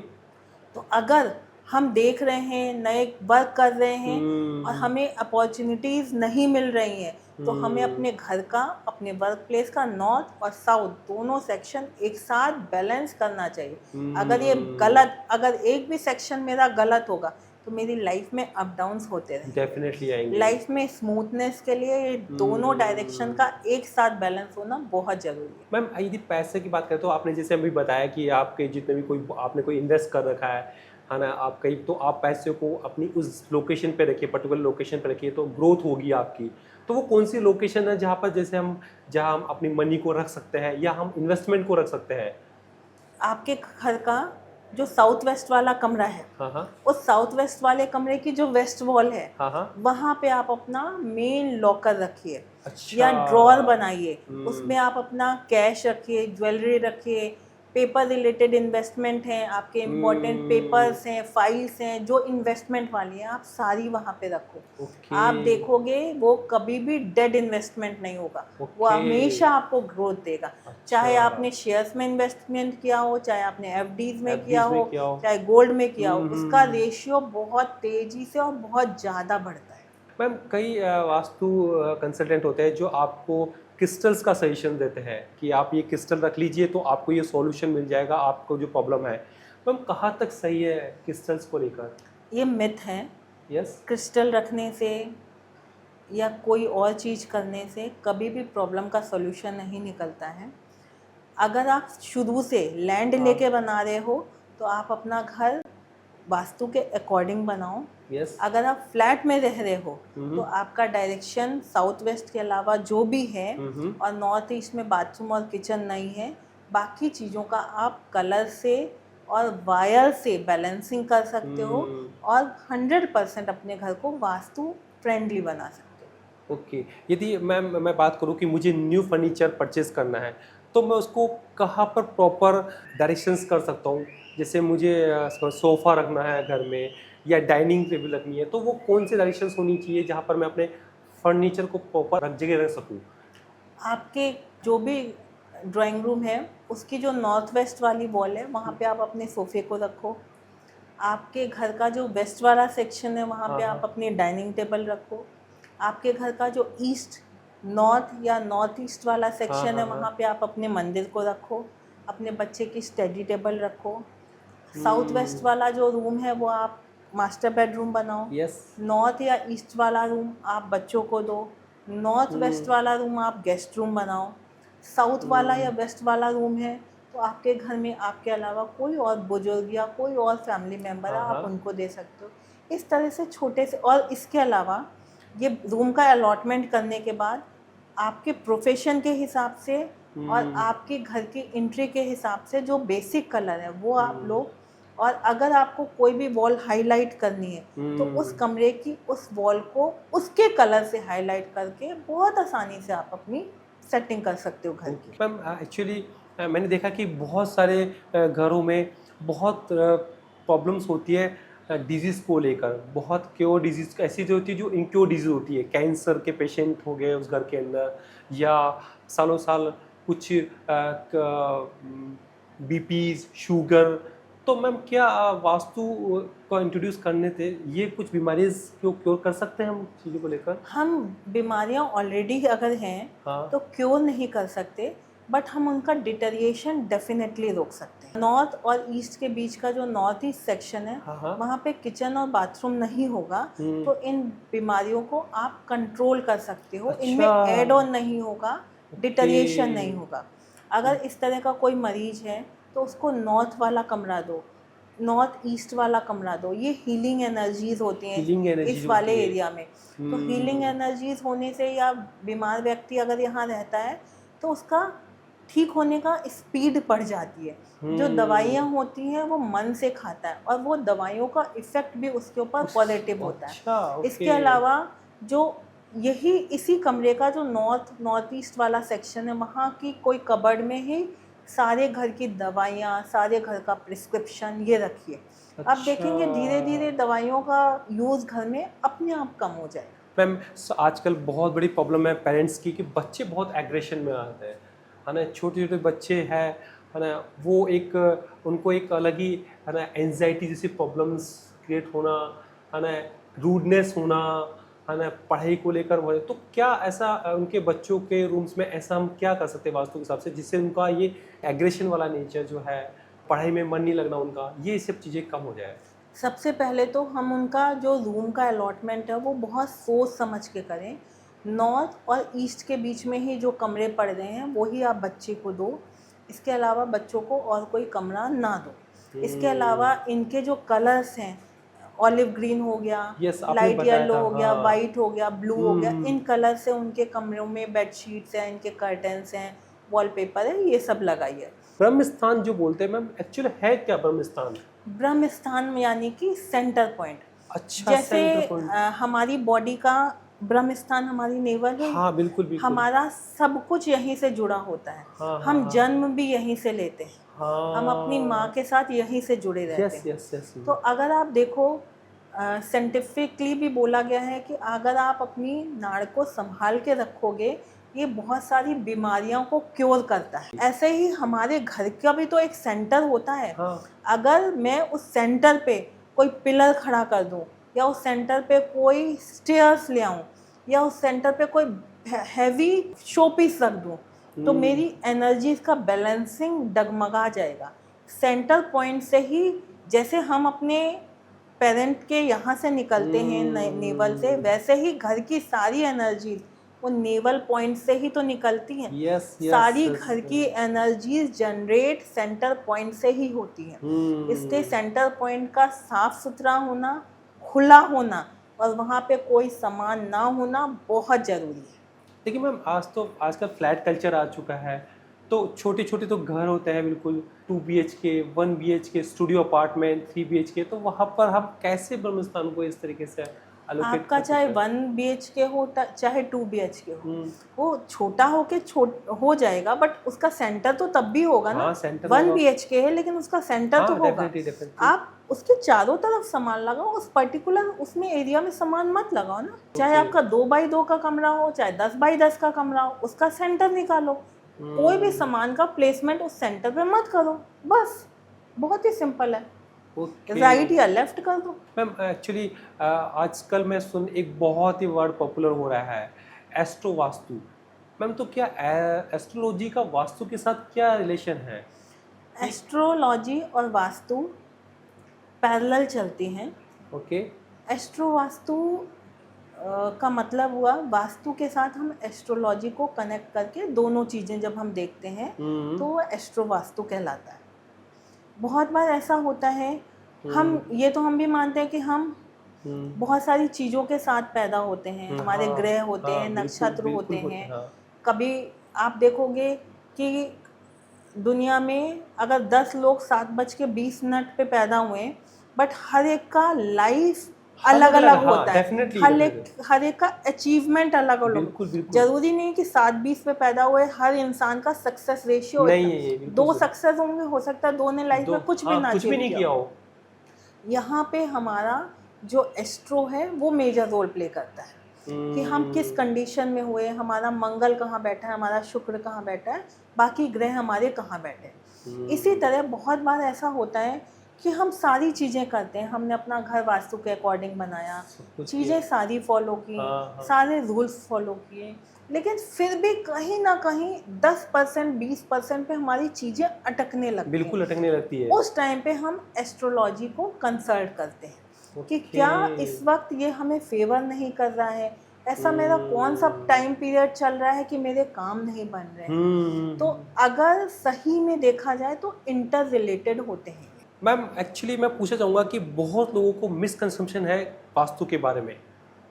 तो अगर हम देख रहे हैं, नए वर्क कर रहे हैं और हुँ, हमें अपॉर्चुनिटीज़ नहीं मिल रही हैं, तो हमें हुँ, अपने घर का, अपने वर्क प्लेस का नॉर्थ और साउथ दोनों सेक्शन एक साथ बैलेंस करना चाहिए। अगर ये हुँ। गलत, अगर एक भी सेक्शन मेरा गलत होगा तो मेरी लाइफ में अप डाउन्स होते रहेंगे। डेफ़िनेटली आएँगे। लाइफ में स्मूथनेस के लिए ये दोनों डायरेक्शन का हुँ। एक साथ बैलेंस होना बहुत ज़रूरी है। मैम यदि पैसे की बात करें तो आपने जैसे अभी बताया कि आपके जितने भी कोई आपने कोई इन्वेस्ट कर रखा है ना? आप कहीं तो आप पैसे को अपनी उस लोकेशन पे रखिए, पर्टिकुलर लोकेशन पे रखिए तो ग्रोथ होगी आपकी। तो वो कौन-सी लोकेशन है जहाँ हम अपनी मनी को रख सकते हैं या हम इन्वेस्टमेंट को रख सकते हैं? आपके घर का जो साउथ वेस्ट वाला कमरा है, हाँ, हाँ। उस साउथ वेस्ट वाले कमरे की जो वेस्ट वॉल है, हाँ, हाँ। वहाँ पे आप अपना मेन लॉकर रखिए अच्छा। या ड्रॉअर बनाइए। हुँ। उसमें आप अपना कैश रखिए, ज्वेलरी रखिए, पेपर रिलेटेड इन्वेस्टमेंट हैं, आपके इम्पोर्टेंट हुँ। पेपर्स हैं, फाइल्स हैं, जो इन्वेस्टमेंट वाली हैं, आप सारी वहाँ पे रखो। ओके, आप देखोगे वो कभी भी डेड इन्वेस्टमेंट नहीं होगा, वो ओके। हमेशा आपको ग्रोथ देगा। चाहे अच्छा। आपने शेयर्स में इन्वेस्टमेंट किया हो, चाहे आपने एफडीज में किया एफडीज़ में हो, क्या हो? चाहे गोल्ड में किया हो, हुँ, उसका हुँ। रेशियो बहुत तेजी से और बहुत ज़्यादा बढ़ता है। मैम कई वास्तु कंसल्टेंट होते हैं जो आपको क्रिस्टल्स का सजेशन देते हैं कि आप ये क्रिस्टल रख लीजिए तो आपको ये सॉल्यूशन मिल जाएगा आपको जो प्रॉब्लम है। मैम कहाँ तक सही है क्रिस्टल्स को लेकर? ये मिथ है। यस। क्रिस्टल रखने से या कोई और चीज़ करने से कभी भी प्रॉब्लम का सॉल्यूशन नहीं निकलता है। अगर आप शुरू से लैंड हाँ। लेके बना रहे हो तो आप अपना घर वास्तु के अकॉर्डिंग बनाओ। यस। अगर आप फ्लैट में रह रहे हो हुँ, तो आपका डायरेक्शन साउथ वेस्ट के अलावा जो भी है, हुँ, हुँ। और नॉर्थ ईस्ट में बाथरूम और किचन नहीं है, बाकी चीज़ों का आप कलर से और वायर से बैलेंसिंग कर सकते हो हुँ। और 100% अपने घर को वास्तु फ्रेंडली बना सकते हो। ओके। यदि मैम मैं बात करूँ कि मुझे न्यू फर्नीचर परचेज़ करना है, तो मैं उसको कहाँ पर प्रॉपर डायरेक्शंस कर सकता हूँ? जैसे मुझे सोफ़ा रखना है घर में या डाइनिंग टेबल रखनी है, तो वो कौन से डायरेक्शंस होनी चाहिए जहाँ पर मैं अपने फर्नीचर को प्रॉपर रख जगह रख सकूँ? आपके जो भी ड्राइंग रूम है उसकी जो नॉर्थ वेस्ट वाली वॉल है वहाँ पे आप अपने सोफ़े को रखो। आपके घर का जो वेस्ट वाला सेक्शन है वहाँ हाँ, पे आप हाँ। अपनी डाइनिंग टेबल रखो। आपके घर का जो ईस्ट, नॉर्थ या नॉर्थ ईस्ट वाला हाँ, सेक्शन है हाँ, वहाँ हाँ। पे आप अपने मंदिर को रखो। अपने बच्चे की स्टडी टेबल रखो। साउथ वेस्ट वाला जो रूम है वो आप मास्टर बेडरूम बनाओ। यस। नॉर्थ या ईस्ट वाला रूम आप बच्चों को दो। नॉर्थ वेस्ट हुँ, वाला रूम आप गेस्ट रूम बनाओ। साउथ वाला या हुँ। वेस्ट वाला रूम है तो आपके घर में आपके अलावा कोई और बुजुर्ग या कोई और फैमिली मेम्बर है, हाँ, आप हाँ। उनको दे सकते हो। इस तरह से छोटे से, और इसके अलावा ये रूम का अलॉटमेंट करने के बाद आपके प्रोफेशन के हिसाब से और हुँ, आपके घर की एंट्री के हिसाब से जो बेसिक कलर है वो आप हुँ, लो। और अगर आपको कोई भी वॉल हाईलाइट करनी है तो उस हुँ। कमरे की उस वॉल को उसके कलर से हाईलाइट करके बहुत आसानी से आप अपनी सेटिंग कर सकते हो घर की। मैम एक्चुअली मैंने देखा कि बहुत सारे घरों में बहुत प्रॉब्लम्स होती है डिजीज़ को लेकर। बहुत क्योर डिजीज़ ऐसी जो होती है जो इनक्योर डिजीज़ होती है, कैंसर के पेशेंट हो गए उस घर के अंदर, या सालों साल कुछ बीपीज़, शुगर। तो मैम क्या वास्तु को इंट्रोड्यूस करने से ये कुछ बीमारी को क्योर कर सकते हैं हम चीज़ों को लेकर? हम बीमारियां ऑलरेडी अगर हैं हाँ। तो क्योर नहीं कर सकते, बट हम उनका डिटेरिएशन डेफिनेटली रोक सकते हैं। नॉर्थ और ईस्ट के बीच का जो नॉर्थ ईस्ट सेक्शन है, हाँ, हाँ। वहाँ पे किचन और बाथरूम नहीं होगा, हम्म। तो इन बीमारियों को आप कंट्रोल कर सकते हो। अच्छा। इनमें एड ऑन नहीं होगा, डिटेरिएशन ओके। नहीं होगा। अगर इस तरह का कोई मरीज है तो उसको नॉर्थ वाला कमरा दो, नॉर्थ ईस्ट वाला कमरा दो। ये हीलिंग एनर्जीज होती हैं हीलिंग एनर्जी इस जो वाले होती है। एरिया में। तो हीलिंग एनर्जीज होने से, या बीमार व्यक्ति अगर यहाँ रहता है तो उसका ठीक होने का स्पीड बढ़ जाती है। जो दवाइयाँ होती हैं वो मन से खाता है, और वो दवाइयों का इफ़ेक्ट भी उसके ऊपर पॉजिटिव होता है। अच्छा, ओके। इसके अलावा जो यही इसी कमरे का जो नॉर्थ ईस्ट वाला सेक्शन है, वहाँ की कोई कबर्ड में ही सारे घर की दवाइयाँ, सारे घर का प्रिस्क्रिप्शन ये रखिए। आप देखेंगे धीरे धीरे दवाइयों का यूज़ घर में अपने आप कम हो जाएगा। मैम आजकल बहुत बड़ी प्रॉब्लम है पेरेंट्स की कि बच्चे बहुत एग्रेशन में आते हैं, है ना। छोटे छोटे बच्चे हैं, है ना, वो एक उनको एक अलग ही, है ना, एंजाइटी जैसी प्रॉब्लम्स क्रिएट होना, है ना, रूडनेस होना, है ना, पढ़ाई को लेकर हो। तो क्या ऐसा उनके बच्चों के रूम्स में ऐसा हम क्या कर सकते हैं वास्तु के हिसाब से, जिससे उनका ये एग्रेशन वाला नेचर जो है, पढ़ाई में मन नहीं लगना उनका, ये सब चीज़ें कम हो जाए? सबसे पहले तो हम उनका जो रूम का अलॉटमेंट है वो बहुत सोच समझ के करें। नॉर्थ और ईस्ट के बीच में ही जो कमरे पड़ रहे हैं वही आप बच्चे को दो। इसके अलावा बच्चों को और कोई कमरा ना दो। इसके अलावा इनके जो कलर्स हैं, ऑलिव ग्रीन हो गया, यस, आपने लाइट बताया येलो था, हो गया, हाँ। वाइट हो गया, ब्लू हो गया, इन हम्म। कलर से उनके कमरों में बेडशीट्स हैं, इनके कर्टन्स हैं, वॉलपेपर है, ये सब लगाइए। ब्रह्म स्थान जो बोलते हैं मैम, एक्चुअली है क्या ब्रह्म स्थान? ब्रह्म स्थान में यानी कि सेंटर पॉइंट। अच्छा, जैसे सेंटर पॉइंट। हमारी बॉडी का ब्रह्म स्थान हमारी नेवल है। हाँ, बिल्कुल बिल्कुल। हमारा सब कुछ यहीं से जुड़ा होता है। हाँ, हाँ, हम हाँ। जन्म भी यहीं से लेते हैं। हाँ। हम अपनी माँ के साथ यहीं से जुड़े रहते यस हैं। Yes yes. तो अगर आप देखो, साइंटिफिकली भी बोला गया है कि अगर आप अपनी नाड़ को संभाल के रखोगे, ये बहुत सारी बीमारियों को क्योर करता है। ऐसे ही हमारे घर का भी तो एक सेंटर होता है। हाँ। अगर मैं उस सेंटर पे कोई पिलर खड़ा कर दूं, या उस सेंटर पे कोई स्टेयर्स ले आऊं, या उस सेंटर पे कोई हैवी शोपीस रख दूं, तो मेरी एनर्जी का बैलेंसिंग डगमगा जाएगा। सेंटर पॉइंट से ही, जैसे हम अपने पेरेंट के यहाँ से निकलते हैं नेवल से, वैसे ही घर की सारी एनर्जी वो नेवल पॉइंट से ही तो निकलती हैं। Yes yes. सारी घर की एनर्जीज जनरेट सेंटर पॉइंट से ही होती हैं। इसलिए सेंटर पॉइंट का साफ सुथरा होना, खुला होना, और वहाँ पे कोई सामान ना होना बहुत ज़रूरी है। देखिए मैम, आजकल फ्लैट कल्चर आ चुका है, तो छोटे छोटे तो घर होते हैं बिल्कुल, 2 BHK, 1 BHK, studio apartment, 3 BHK। तो वहाँ पर हम कैसे ब्रह्म स्थान को इस तरीके से allocate आपका कर चाहे सकते हैं? 1 BHK हो चाहे 2 BHK हो, हम्म। वो छोटा हो जाएगा, बट उसका सेंटर तो तब भी होगा ना। हाँ, सेंटर 1 होगा। BHK है लेकिन उसका सेंटर तो हाँ, होगा। डेफिनेटली। आप उसके चारों तरफ सामान लगाओ, उस पर्टिकुलर उसमें एरिया में सामान मत लगाओ ना। चाहे Okay. आपका 2x2 का कमरा हो, चाहे 10x10 का कमरा हो, उसका सेंटर निकालो। कोई भी सामान का प्लेसमेंट उस सेंटर पे मत करो, बस। बहुत ही सिंपल है। ओके। राइट या लेफ्ट कर दो। मैम एक्चुअली आजकल मैं एक बहुत ही वर्ड पॉपुलर हो रहा है, एस्ट्रो वास्तु। मैम तो क्या एस्ट्रोलॉजी का वास्तु के साथ क्या रिलेशन है? एस्ट्रोलॉजी और वास्तु पैरेलल चलती हैं। ओके। एस्ट्रो वास्तु का मतलब हुआ, वास्तु के साथ हम एस्ट्रोलॉजी को कनेक्ट करके दोनों चीज़ें जब हम देखते हैं तो वो एस्ट्रो वास्तु कहलाता है। बहुत बार ऐसा होता है, हम भी मानते हैं कि हम बहुत सारी चीज़ों के साथ पैदा होते हैं। हमारे हाँ, ग्रह होते हाँ, हैं, बिल्कुल, नक्षत्र बिल्कुल होते हैं। हाँ। कभी आप देखोगे कि दुनिया में अगर 10 लोग 7:20 पे पैदा हुए, बट हर एक का लाइफ अलग अलग हाँ, होता है, definitely, हर एक का अचीवमेंट अलग अलग। बिल्कुल बिल्कुल जरूरी नहीं कि 7-20 पे पैदा हुए हर इंसान का सक्सेस रेशियो नहीं है ये, बिल्कुल दो सही। सक्सेस होंगे, हो सकता है दो ने लाइफ दो, में कुछ भी हाँ, ना कुछ भी अचीव नहीं किया किया हो। हो। यहाँ पे हमारा जो एस्ट्रो है वो मेजर रोल प्ले करता है कि हम किस कंडीशन में हुए, हमारा मंगल कहाँ बैठा है, हमारा शुक्र कहाँ बैठा है, बाकी ग्रह हमारे कहाँ बैठे हैं। इसी तरह बहुत बार ऐसा होता है कि हम सारी चीज़ें करते हैं, हमने अपना घर वास्तु के अकॉर्डिंग बनाया, सब कुछ चीज़ें किया। सारी फॉलो की, हाँ, हाँ। सारे रूल्स फॉलो किए, लेकिन फिर भी कहीं ना कहीं 10% 20% पे हमारी चीज़ें अटकने लगती हैं। बिल्कुल अटकने लगती है। उस टाइम पे हम एस्ट्रोलॉजी को कंसल्ट करते हैं कि ओके। क्या इस वक्त ये हमें फेवर नहीं कर रहा है, ऐसा मेरा कौन सा टाइम पीरियड चल रहा है कि मेरे काम नहीं बन रहे हैं। तो अगर सही में देखा जाए तो इंटर रिलेटेड होते हैं। मैम एक्चुअली मैं पूछना चाहूँगा कि बहुत लोगों को मिसकंसेप्शन है वास्तु के बारे में,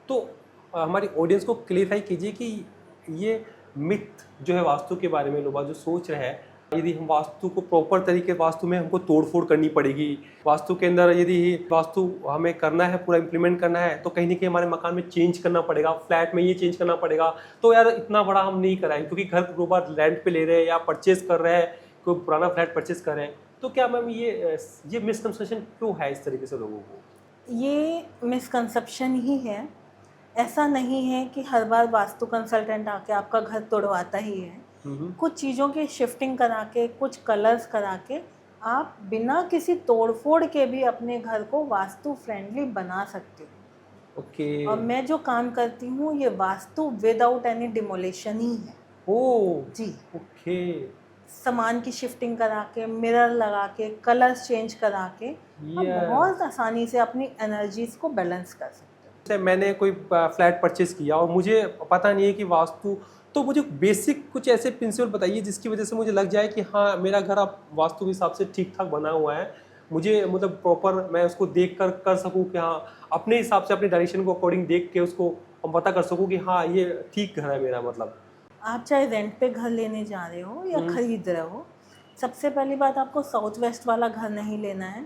तो हमारी ऑडियंस को क्लेरिफाई कीजिए कि ये मिथ जो है वास्तु के बारे में लोग जो सोच रहे हैं, यदि हम वास्तु को प्रॉपर तरीके वास्तु में हमको तोड़फोड़ करनी पड़ेगी, वास्तु के अंदर यदि वास्तु हमें करना है, पूरा इम्प्लीमेंट करना है, तो कहीं ना कहीं हमारे मकान में चेंज करना पड़ेगा, फ्लैट में ये चेंज करना पड़ेगा, तो यार इतना बड़ा हम नहीं कराएं क्योंकि घर दो बार रेंट पे ले रहे हैं या परचेज कर रहे हैं, कोई पुराना फ्लैट परचेज कर रहे हैं। तो क्या मैम ये मिसकंसेप्शन क्यों है इस तरीके से लोगों को? ये मिसकंसेप्शन ही है, ऐसा नहीं है कि हर बार वास्तु कंसल्टेंट आके आपका घर तोड़वाता ही है। कुछ चीज़ों की शिफ्टिंग करा के, कुछ कलर्स करा के आप बिना किसी तोड़फोड़ के भी अपने घर को वास्तु फ्रेंडली बना सकते हो। ओके। और मैं जो काम करती हूँ ये वास्तु विदाउट एनी डिमोलेशन ही है। ओह जी, ओके। सामान की शिफ्टिंग करा के, मिरर लगा के, कलर्स चेंज करा के आप बहुत आसानी से अपनी एनर्जीज को बैलेंस कर सकते हो। जैसे मैंने कोई फ्लैट परचेज किया और मुझे पता नहीं है कि वास्तु, तो मुझे बेसिक कुछ ऐसे प्रिंसिपल बताइए जिसकी वजह से मुझे लग जाए कि हाँ मेरा घर अब वास्तु के हिसाब से ठीक ठाक बना हुआ है, मुझे मतलब प्रॉपर मैं उसको देख कर सकूँ कि हाँ अपने हिसाब से अपने डायरेक्शन को अकॉर्डिंग देख के उसको हम पता कर सकूँ कि हाँ ये ठीक घर है मेरा। मतलब आप चाहे रेंट पे घर लेने जा रहे हो या खरीद रहे हो, सबसे पहली बात आपको साउथ वेस्ट वाला घर नहीं लेना है,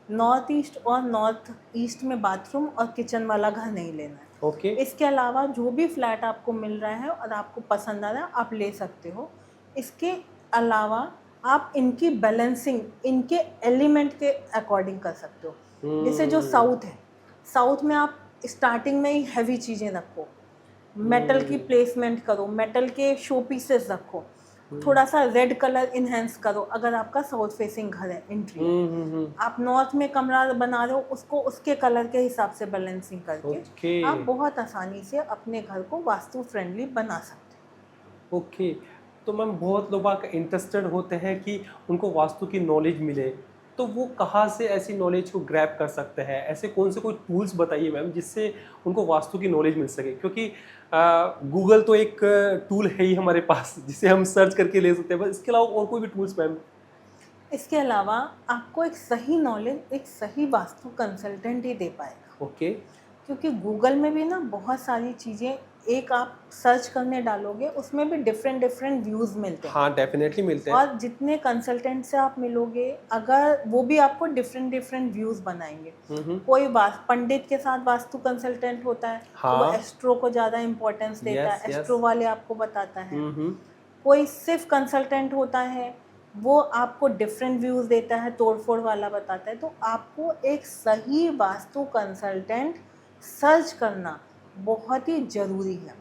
नॉर्थ ईस्ट और नॉर्थ ईस्ट में बाथरूम और किचन वाला घर नहीं लेना है। ओके। इसके अलावा जो भी फ्लैट आपको मिल रहा है और आपको पसंद आ रहा है आप ले सकते हो। इसके अलावा आप इनकी बैलेंसिंग इनके एलिमेंट के अकॉर्डिंग कर सकते हो। जैसे जो साउथ है, साउथ में आप स्टार्टिंग में ही हैवी चीज़ें रखो, मेटल की प्लेसमेंट करो, मेटल के शो पीसेस रखो, थोड़ा सा रेड कलर इन्हेंस करो अगर आपका साउथ फेसिंग घर है, एंट्री है। आप नॉर्थ में कमरा बना रहे हो, उसको उसके कलर के हिसाब से बैलेंसिंग करके आप बहुत आसानी से अपने घर को वास्तु फ्रेंडली बना सकते हो। ओके। तो मैम बहुत लोग इंटरेस्टेड होते हैं कि उनको वास्तु की नॉलेज मिले, तो वो कहाँ से ऐसी नॉलेज को ग्रैब कर सकते हैं? ऐसे कौन से कोई टूल्स बताइए मैम जिससे उनको वास्तु की नॉलेज मिल सके, क्योंकि गूगल तो एक टूल है ही हमारे पास जिसे हम सर्च करके ले सकते हैं, बस इसके अलावा और कोई भी टूल्स मैम? इसके अलावा आपको एक सही नॉलेज एक सही वास्तु कंसल्टेंट ही दे पाएगा। ओके। क्योंकि गूगल में भी ना बहुत सारी चीज़ें एक आप सर्च करने डालोगे उसमें भी डिफरेंट डिफरेंट व्यूज़ मिलते हैं। हाँ डेफिनेटली मिलते हैं। और जितने कंसल्टेंट से आप मिलोगे अगर वो भी आपको डिफरेंट डिफरेंट व्यूज़ बनाएंगे। कोई पंडित के साथ वास्तु कंसल्टेंट होता है, हाँ। तो वो एस्ट्रो को ज़्यादा इंपॉर्टेंस देता है, एस्ट्रो वाले आपको बताता है। कोई सिर्फ कंसल्टेंट होता है, वो आपको डिफरेंट व्यूज़ देता है, तोड़फोड़ वाला बताता है। तो आपको एक सही वास्तु कंसल्टेंट सर्च करना बहुत ही ज़रूरी है।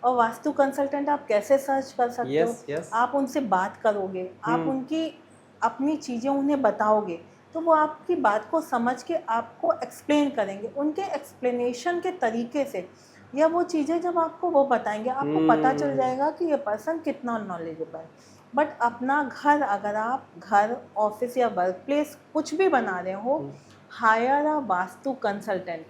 और वास्तु कंसल्टेंट आप कैसे सर्च कर सकते हो? आप उनसे बात करोगे, आप उनकी अपनी चीज़ें उन्हें बताओगे, तो वो आपकी बात को समझ के आपको एक्सप्लेन करेंगे। उनके एक्सप्लेनेशन के तरीके से या वो चीज़ें जब आपको वो बताएंगे, आपको पता चल जाएगा कि ये पर्सन कितना नॉलेजेबल है। बट अपना घर, अगर आप घर, ऑफिस या वर्क प्लेस कुछ भी बना रहे हो, हायर अ वास्तु कंसल्टेंट।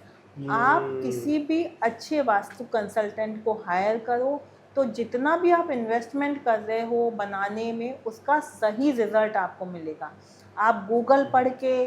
आप किसी भी अच्छे वास्तु कंसल्टेंट को हायर करो तो जितना भी आप इन्वेस्टमेंट कर रहे हो बनाने में, उसका सही रिजल्ट आपको मिलेगा। आप गूगल पढ़ के,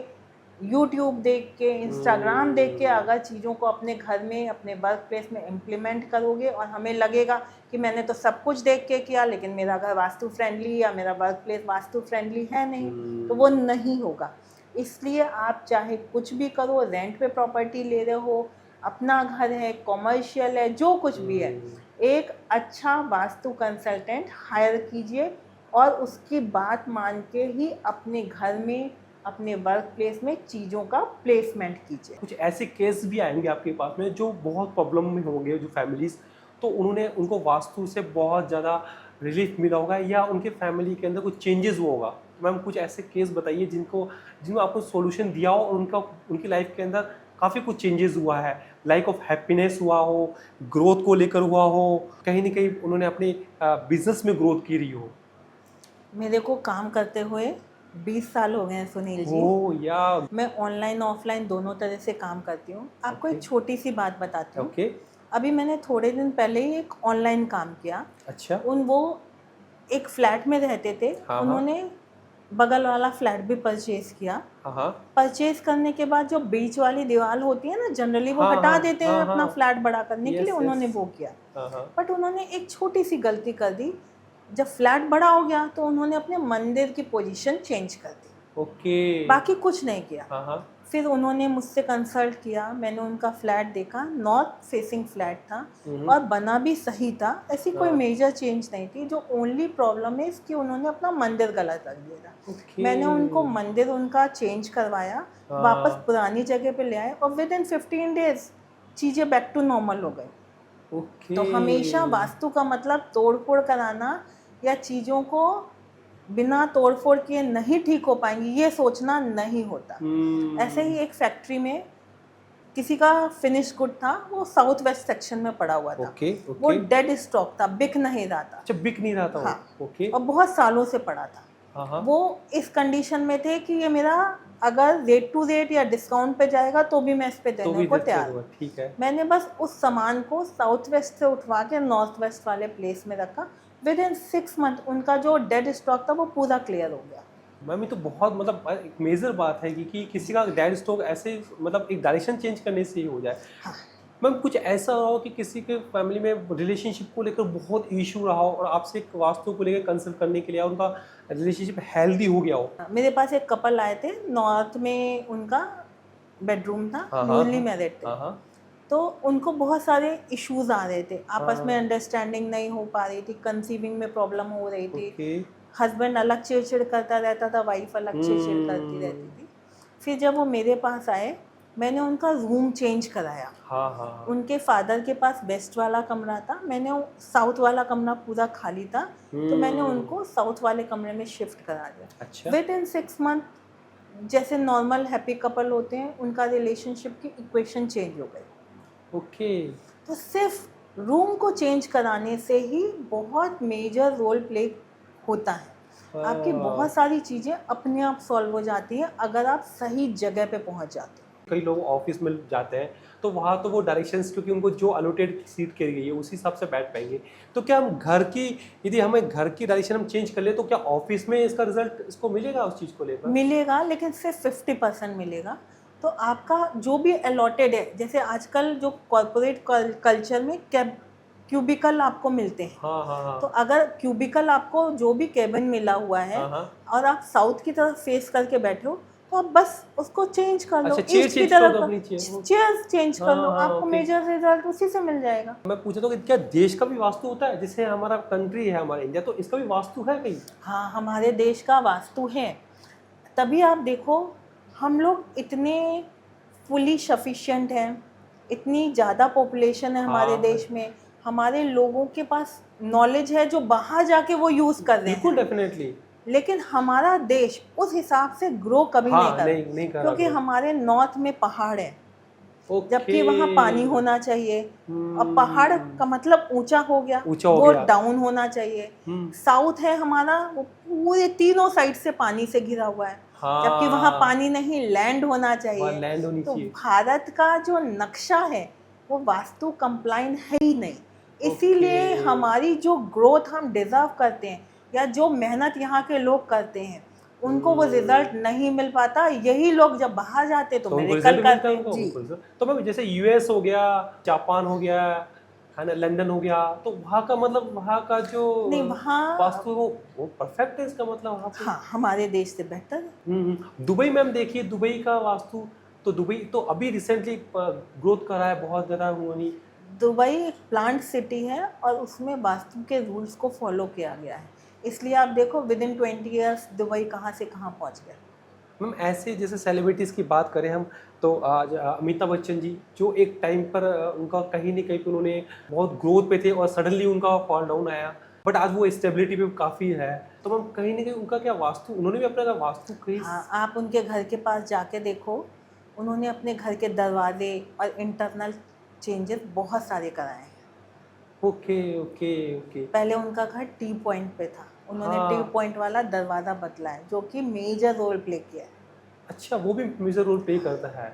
यूट्यूब देख के, इंस्टाग्राम देख के अगर चीज़ों को अपने घर में, अपने वर्क प्लेस में इम्प्लीमेंट करोगे और हमें लगेगा कि मैंने तो सब कुछ देख के किया लेकिन मेरा घर वास्तु फ्रेंडली या मेरा वर्क प्लेस वास्तु फ्रेंडली है नहीं, तो वो नहीं होगा। इसलिए आप चाहे कुछ भी करो, रेंट पे प्रॉपर्टी ले रहे हो, अपना घर है, कॉमर्शियल है, जो कुछ भी है, एक अच्छा वास्तु कंसल्टेंट हायर कीजिए और उसकी बात मान के ही अपने घर में, अपने वर्क प्लेस में चीज़ों का प्लेसमेंट कीजिए। कुछ ऐसे केस भी आएंगे आपके पास में जो बहुत प्रॉब्लम में होंगे, जो फैमिलीज, तो उनको वास्तु से बहुत ज़्यादा रिलीफ मिला होगा या उनके फैमिली के अंदर कुछ चेंजेस हुआ होगा। मैम कुछ ऐसे केस बताइए जिनको आपको सॉल्यूशन दिया हो और उनकी लाइफ के अंदर काफ़ी कुछ चेंजेस हुआ है, लाइक ऑफ हैप्पीनेस हुआ हो, ग्रोथ को लेकर हुआ हो, कहीं ना कहीं उन्होंने अपने बिजनेस में ग्रोथ की रही हो। मेरे को काम करते हुए 20 साल हो गए हैं सुनील जी। या मैं ऑनलाइन ऑफलाइन दोनों तरह से काम करती हूँ। आपको एक Okay. छोटी सी बात बताती हूँ। ओके। अभी मैंने थोड़े दिन पहले ही एक ऑनलाइन काम किया। अच्छा। वो एक फ्लैट में रहते थे। हाँ। उन्होंने बगल वाला फ्लैट भी परचेज किया। हाँ परचेज करने के बाद जो बीच वाली दीवार होती है ना, जनरली वो हाँ, हटा हाँ, देते हैं हाँ, अपना हाँ। फ्लैट बड़ा करने के Yes, लिए। उन्होंने yes. वो किया, हाँ। बट उन्होंने एक छोटी सी गलती कर दी। जब फ्लैट बड़ा हो गया तो उन्होंने अपने मंदिर की पोजीशन चेंज कर दी। ओके। बाकी कुछ नहीं किया। हाँ। फिर उन्होंने मुझसे कंसल्ट किया, मैंने उनका फ्लैट देखा, नॉर्थ फेसिंग फ्लैट था और बना भी सही था। ऐसी कोई हाँ। मेजर चेंज नहीं थी। जो ओनली प्रॉब्लम है इसकी, उन्होंने अपना मंदिर गलत रख दिया था। ओके। मैंने उनको मंदिर उनका चेंज करवाया, हाँ। वापस पुरानी जगह पे ले आए और विद इन 15 डेज चीज़ें बैक टू नॉर्मल हो गई। ओके। तो हमेशा वास्तु का मतलब तोड़-फोड़ कराना या चीज़ों को बिना तोड़-फोड़ किए नहीं ठीक हो पाएंगी, ये सोचना नहीं होता। ऐसे ही एक फैक्ट्री में किसी का फिनिश गुड था, वो साउथ वेस्ट सेक्शन में पड़ा हुआ था। ओके। वो डेड स्टॉक था, बिक नहीं रहा था। अच्छा, बिक नहीं रहा था वो। हाँ। ओके। और बहुत सालों से पड़ा था। हाँ। वो इस कंडीशन में थे कि ये मेरा अगर रेट टू रेट या डिस्काउंट पे जाएगा तो भी मैं इस पे तो देने भी को देते तैयार हुआ, हूँ। ठीक है। मैंने बस उस सामान को साउथ वेस्ट से उठवा के नॉर्थ वेस्ट वाले प्लेस में रखा। विद इन 6 मंथ उनका जो डेड स्टॉक था वो पूरा क्लियर हो गया। मैम ये तो बहुत मतलब एक मेजर बात है कि किसी का डेड स्टॉक ऐसे मतलब एक डायरेक्शन चेंज करने से ही हो जाए। हाँ। मैम कुछ ऐसा हो कि किसी के फैमिली में रिलेशनशिप को लेकर बहुत इशू रहा हो और आपसे एक वास्तु को लेकर कंसल्ट करने के लिए उनका रिलेशनशिप हेल्दी हो गया हो। मेरे पास एक कपल आए थे, नॉर्थ में उनका बेडरूम था, हाँ। न्यूली मैरिड थे। हाँ। तो उनको बहुत सारे इश्यूज आ रहे थे, आपस हाँ। में अंडरस्टैंडिंग नहीं हो पा रही थी, कंसीविंग में प्रॉब्लम हो रही थी। ओके। हस्बैंड अलग चिड़चिड़ करता रहता था, वाइफ अलग चिड़चिड़ करती रहती थी। फिर जब वो मेरे पास आए, मैंने उनका रूम चेंज कराया। हाँ। उनके फादर के पास वेस्ट वाला कमरा था, मैंने साउथ वाला कमरा पूरा खाली था, तो मैंने उनको साउथ वाले कमरे में शिफ्ट करा दिया। अच्छा। विद इन 6 मंथ जैसे नॉर्मल हैप्पी कपल होते हैं, उनका रिलेशनशिप की इक्वेशन चेंज हो गई। ओके। तो सिर्फ रूम को चेंज कराने से ही बहुत मेजर रोल प्ले होता है। आपकी बहुत सारी चीज़ें अपने आप सॉल्व हो जाती हैं अगर आप सही जगह पे पहुंच जाते हैं। कई लोग ऑफिस में जाते हैं तो वहाँ तो वो डायरेक्शंस, क्योंकि उनको जो अलॉटेड सीट की गई है उसी हिसाब से बैठ पाएंगे। तो क्या हम यदि हमें घर की डायरेक्शन हम चेंज कर ले तो क्या ऑफिस में इसका रिजल्ट इसको मिलेगा उस चीज़ को लेकर? मिलेगा, लेकिन सिर्फ 50% मिलेगा। तो आपका जो भी अलॉटेड है, जैसे आजकल जो कॉर्पोरेट कल्चर में क्यूबिकल आपको मिलते हैं। हाँ। तो अगर क्यूबिकल आपको जो भी केबिन मिला हुआ है हाँ। और आप साउथ की तरफ फेस करके बैठे हो, तो आप बस उसको चेंज कर लो, अच्छा, चेयर ईस्ट की चेंज कर तरफ दो अपनी चेयर। चेयर चेंज कर लो, हाँ, आपको ओके। मेजर रिजल्ट उसी से मिल जाएगा। मैं पूछा था कि क्या देश का भी वास्तु होता है? जैसे हमारा कंट्री है, हमारा इंडिया, तो इसका भी वास्तु है कहीं? हाँ, हमारे देश का वास्तु है। तभी आप देखो, हम लोग इतने फुली सफिशिएंट हैं, इतनी ज़्यादा पॉपुलेशन है हमारे हाँ। देश में, हमारे लोगों के पास नॉलेज है जो बाहर जाके वो यूज़ कर रहे हैं। बिल्कुल, डेफिनेटली। लेकिन हमारा देश उस हिसाब से ग्रो कभी हाँ, नहीं कर नहीं कर रहा क्योंकि grow। हमारे नॉर्थ में पहाड़ है, ओके। जबकि वहाँ पानी होना चाहिए। अब पहाड़ का मतलब ऊंचा हो गया, ऊंचा हो वो गया। डाउन होना चाहिए। साउथ है हमारा, वो पूरे तीनों साइड से पानी से घिरा हुआ है, हाँ। जबकि वहाँ पानी नहीं, लैंड होना वहाँ चाहिए। लैंड होनी तो चाहिए। भारत का जो नक्शा है वो वास्तु कंप्लाइंट है ही नहीं। इसीलिए ओके। हमारी जो ग्रोथ हम डिजर्व करते हैं या जो मेहनत यहाँ के लोग करते हैं, उनको वो रिजल्ट नहीं मिल पाता। यही लोग जब बाहर जाते तो उनको मिरेकल रिजल्ट मिलता करते है हैं। उनको, जी। उनको result। तो मैं जैसे यूएस हो गया, जापान हो गया, है ना, लंदन हो गया, तो वहाँ का मतलब वहाँ का जो नहीं, वहाँ वास्तु है वो परफेक्ट है, इसका मतलब वहाँ पे। हाँ, हमारे देश से बेहतर है। दुबई में हम देखिए, दुबई का वास्तु तो दुबई तो अभी रिसेंटली ग्रोथ कर रहा है बहुत ज़्यादा उन्होंने। दुबई एक प्लांट सिटी है और उसमें वास्तु के रूल्स को फॉलो किया गया है, इसलिए आप देखो विद इन 20 ईयर्स दुबई कहाँ से कहाँ पहुँच गया। मैम ऐसे जैसे सेलिब्रिटीज़ की बात करें हम तो आज अमिताभ बच्चन जी जो एक टाइम पर उनका कहीं न कहीं पे उन्होंने बहुत ग्रोथ पे थे और सडनली उनका फॉल डाउन आया, बट आज वो स्टेबिलिटी पे काफ़ी है। तो मैम कहीं न कहीं उनका क्या वास्तु उन्होंने भी अपना वास्तु कहीं हाँ, आप उनके घर के पास जाके देखो, उन्होंने अपने घर के दरवाजे और इंटरनल चेंजेस बहुत सारे कराए हैं। Okay okay okay. पहले उनका घर टी पॉइंट पे था, उन्होंने हाँ। टी पॉइंट वाला दरवाज़ा बदला है जो कि मेजर रोल प्ले किया है। अच्छा वो भी मेजर रोल प्ले करता है।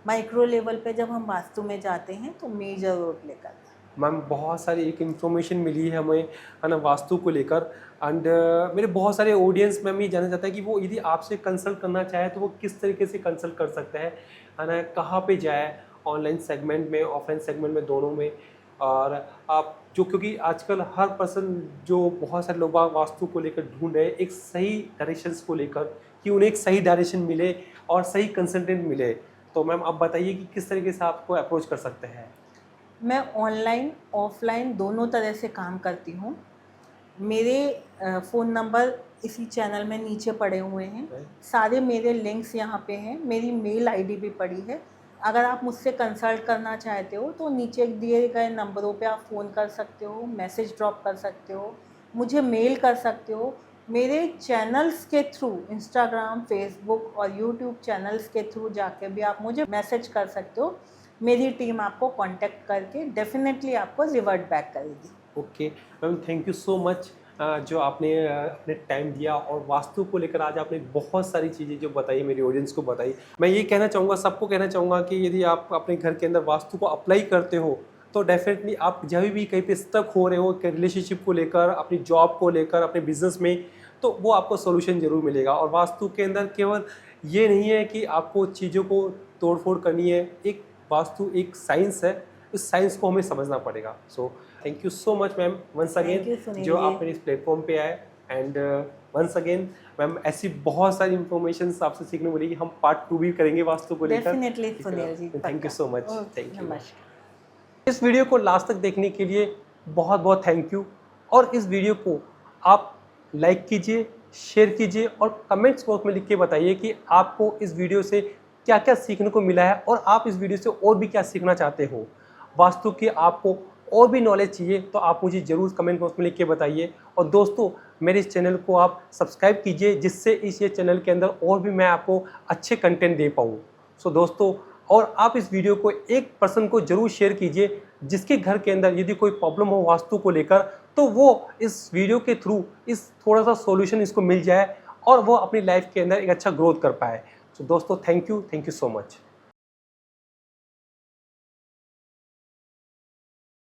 माइक्रो लेवल पे जब हम वास्तु में जाते हैं तो मेजर रोल प्ले करता है। मैम बहुत सारी एक इन्फॉर्मेशन मिली है हमें है ना वास्तु को लेकर एंड मेरे बहुत सारे ऑडियंस में ये जानना चाहता है कि वो यदि आपसे कंसल्ट करना चाहे तो वो किस तरीके से कंसल्ट कर सकते हैं, है ना, कहाँ पे जाए, ऑनलाइन सेगमेंट में ऑफलाइन सेगमेंट में दोनों में। और आप जो क्योंकि आजकल हर पर्सन जो बहुत सारे लोग वास्तु को लेकर ढूंढ रहे हैं एक सही डायरेक्शंस को लेकर कि उन्हें एक सही डायरेक्शन मिले और सही कंसल्टेंट मिले, तो मैम आप बताइए कि किस तरीके से आपको अप्रोच कर सकते हैं। मैं ऑनलाइन ऑफलाइन दोनों तरह से काम करती हूँ। मेरे फ़ोन नंबर इसी चैनल में नीचे पड़े हुए हैं, सारे मेरे लिंक्स यहाँ पे हैं, मेरी मेल आईडी भी पड़ी है। अगर आप मुझसे कंसल्ट करना चाहते हो तो नीचे दिए गए नंबरों पे आप फ़ोन कर सकते हो, मैसेज ड्रॉप कर सकते हो, मुझे मेल कर सकते हो। मेरे चैनल्स के थ्रू इंस्टाग्राम, फेसबुक और यूट्यूब चैनल्स के थ्रू जाके भी आप मुझे मैसेज कर सकते हो। मेरी टीम आपको कांटेक्ट करके डेफिनेटली आपको रिवर्ट बैक करेगी। Okay ma'am, thank you so much जो आपने अपने टाइम दिया और वास्तु को लेकर आज आपने बहुत सारी चीज़ें जो बताई मेरी ऑडियंस को बताई। मैं ये कहना चाहूँगा, सबको कहना चाहूँगा कि यदि आप अपने घर के अंदर वास्तु को अप्लाई करते हो तो डेफिनेटली आप जब भी कहीं पे स्टक हो रहे हो रिलेशनशिप को लेकर, अपनी जॉब को लेकर, अपने बिजनेस में, तो वो आपको सोल्यूशन ज़रूर मिलेगा। और वास्तु के अंदर केवल ये नहीं है कि आपको चीज़ों को तोड़ फोड़ करनी है, एक वास्तु एक साइंस है, इस साइंस को हमें समझना पड़ेगा। So thank you so much ma'am once again जो आप मेरे इस प्लेटफॉर्म पे आए एंड वंस अगेन मैम ऐसी बहुत सारी इन्फॉर्मेशन आपसे सीखने को मिलेगी। हम पार्ट 2 भी करेंगे वास्तु को लेकर। Definitely Sunil ji, thank you so much. Thank you. नमस्कार। इस वीडियो को लास्ट तक देखने के लिए बहुत बहुत थैंक यू। और इस वीडियो को आप लाइक कीजिए, शेयर कीजिए और कमेंट्स बॉक्स में लिख के बताइए कि आपको इस वीडियो से क्या क्या सीखने को मिला है और आप इस वीडियो से और भी क्या सीखना चाहते हो। वास्तु की आपको और भी नॉलेज चाहिए तो आप मुझे ज़रूर कमेंट बॉक्स में लिख के बताइए। और दोस्तों मेरे इस चैनल को आप सब्सक्राइब कीजिए जिससे इस ये चैनल के अंदर और भी मैं आपको अच्छे कंटेंट दे पाऊँ। सो दोस्तों, और आप इस वीडियो को एक पर्सन को ज़रूर शेयर कीजिए जिसके घर के अंदर यदि कोई प्रॉब्लम हो वास्तु को लेकर, तो वो इस वीडियो के थ्रू इस थोड़ा सा सॉल्यूशन इसको मिल जाए और वो अपनी लाइफ के अंदर एक अच्छा ग्रोथ कर पाए। सो दोस्तों थैंक यू सो मच।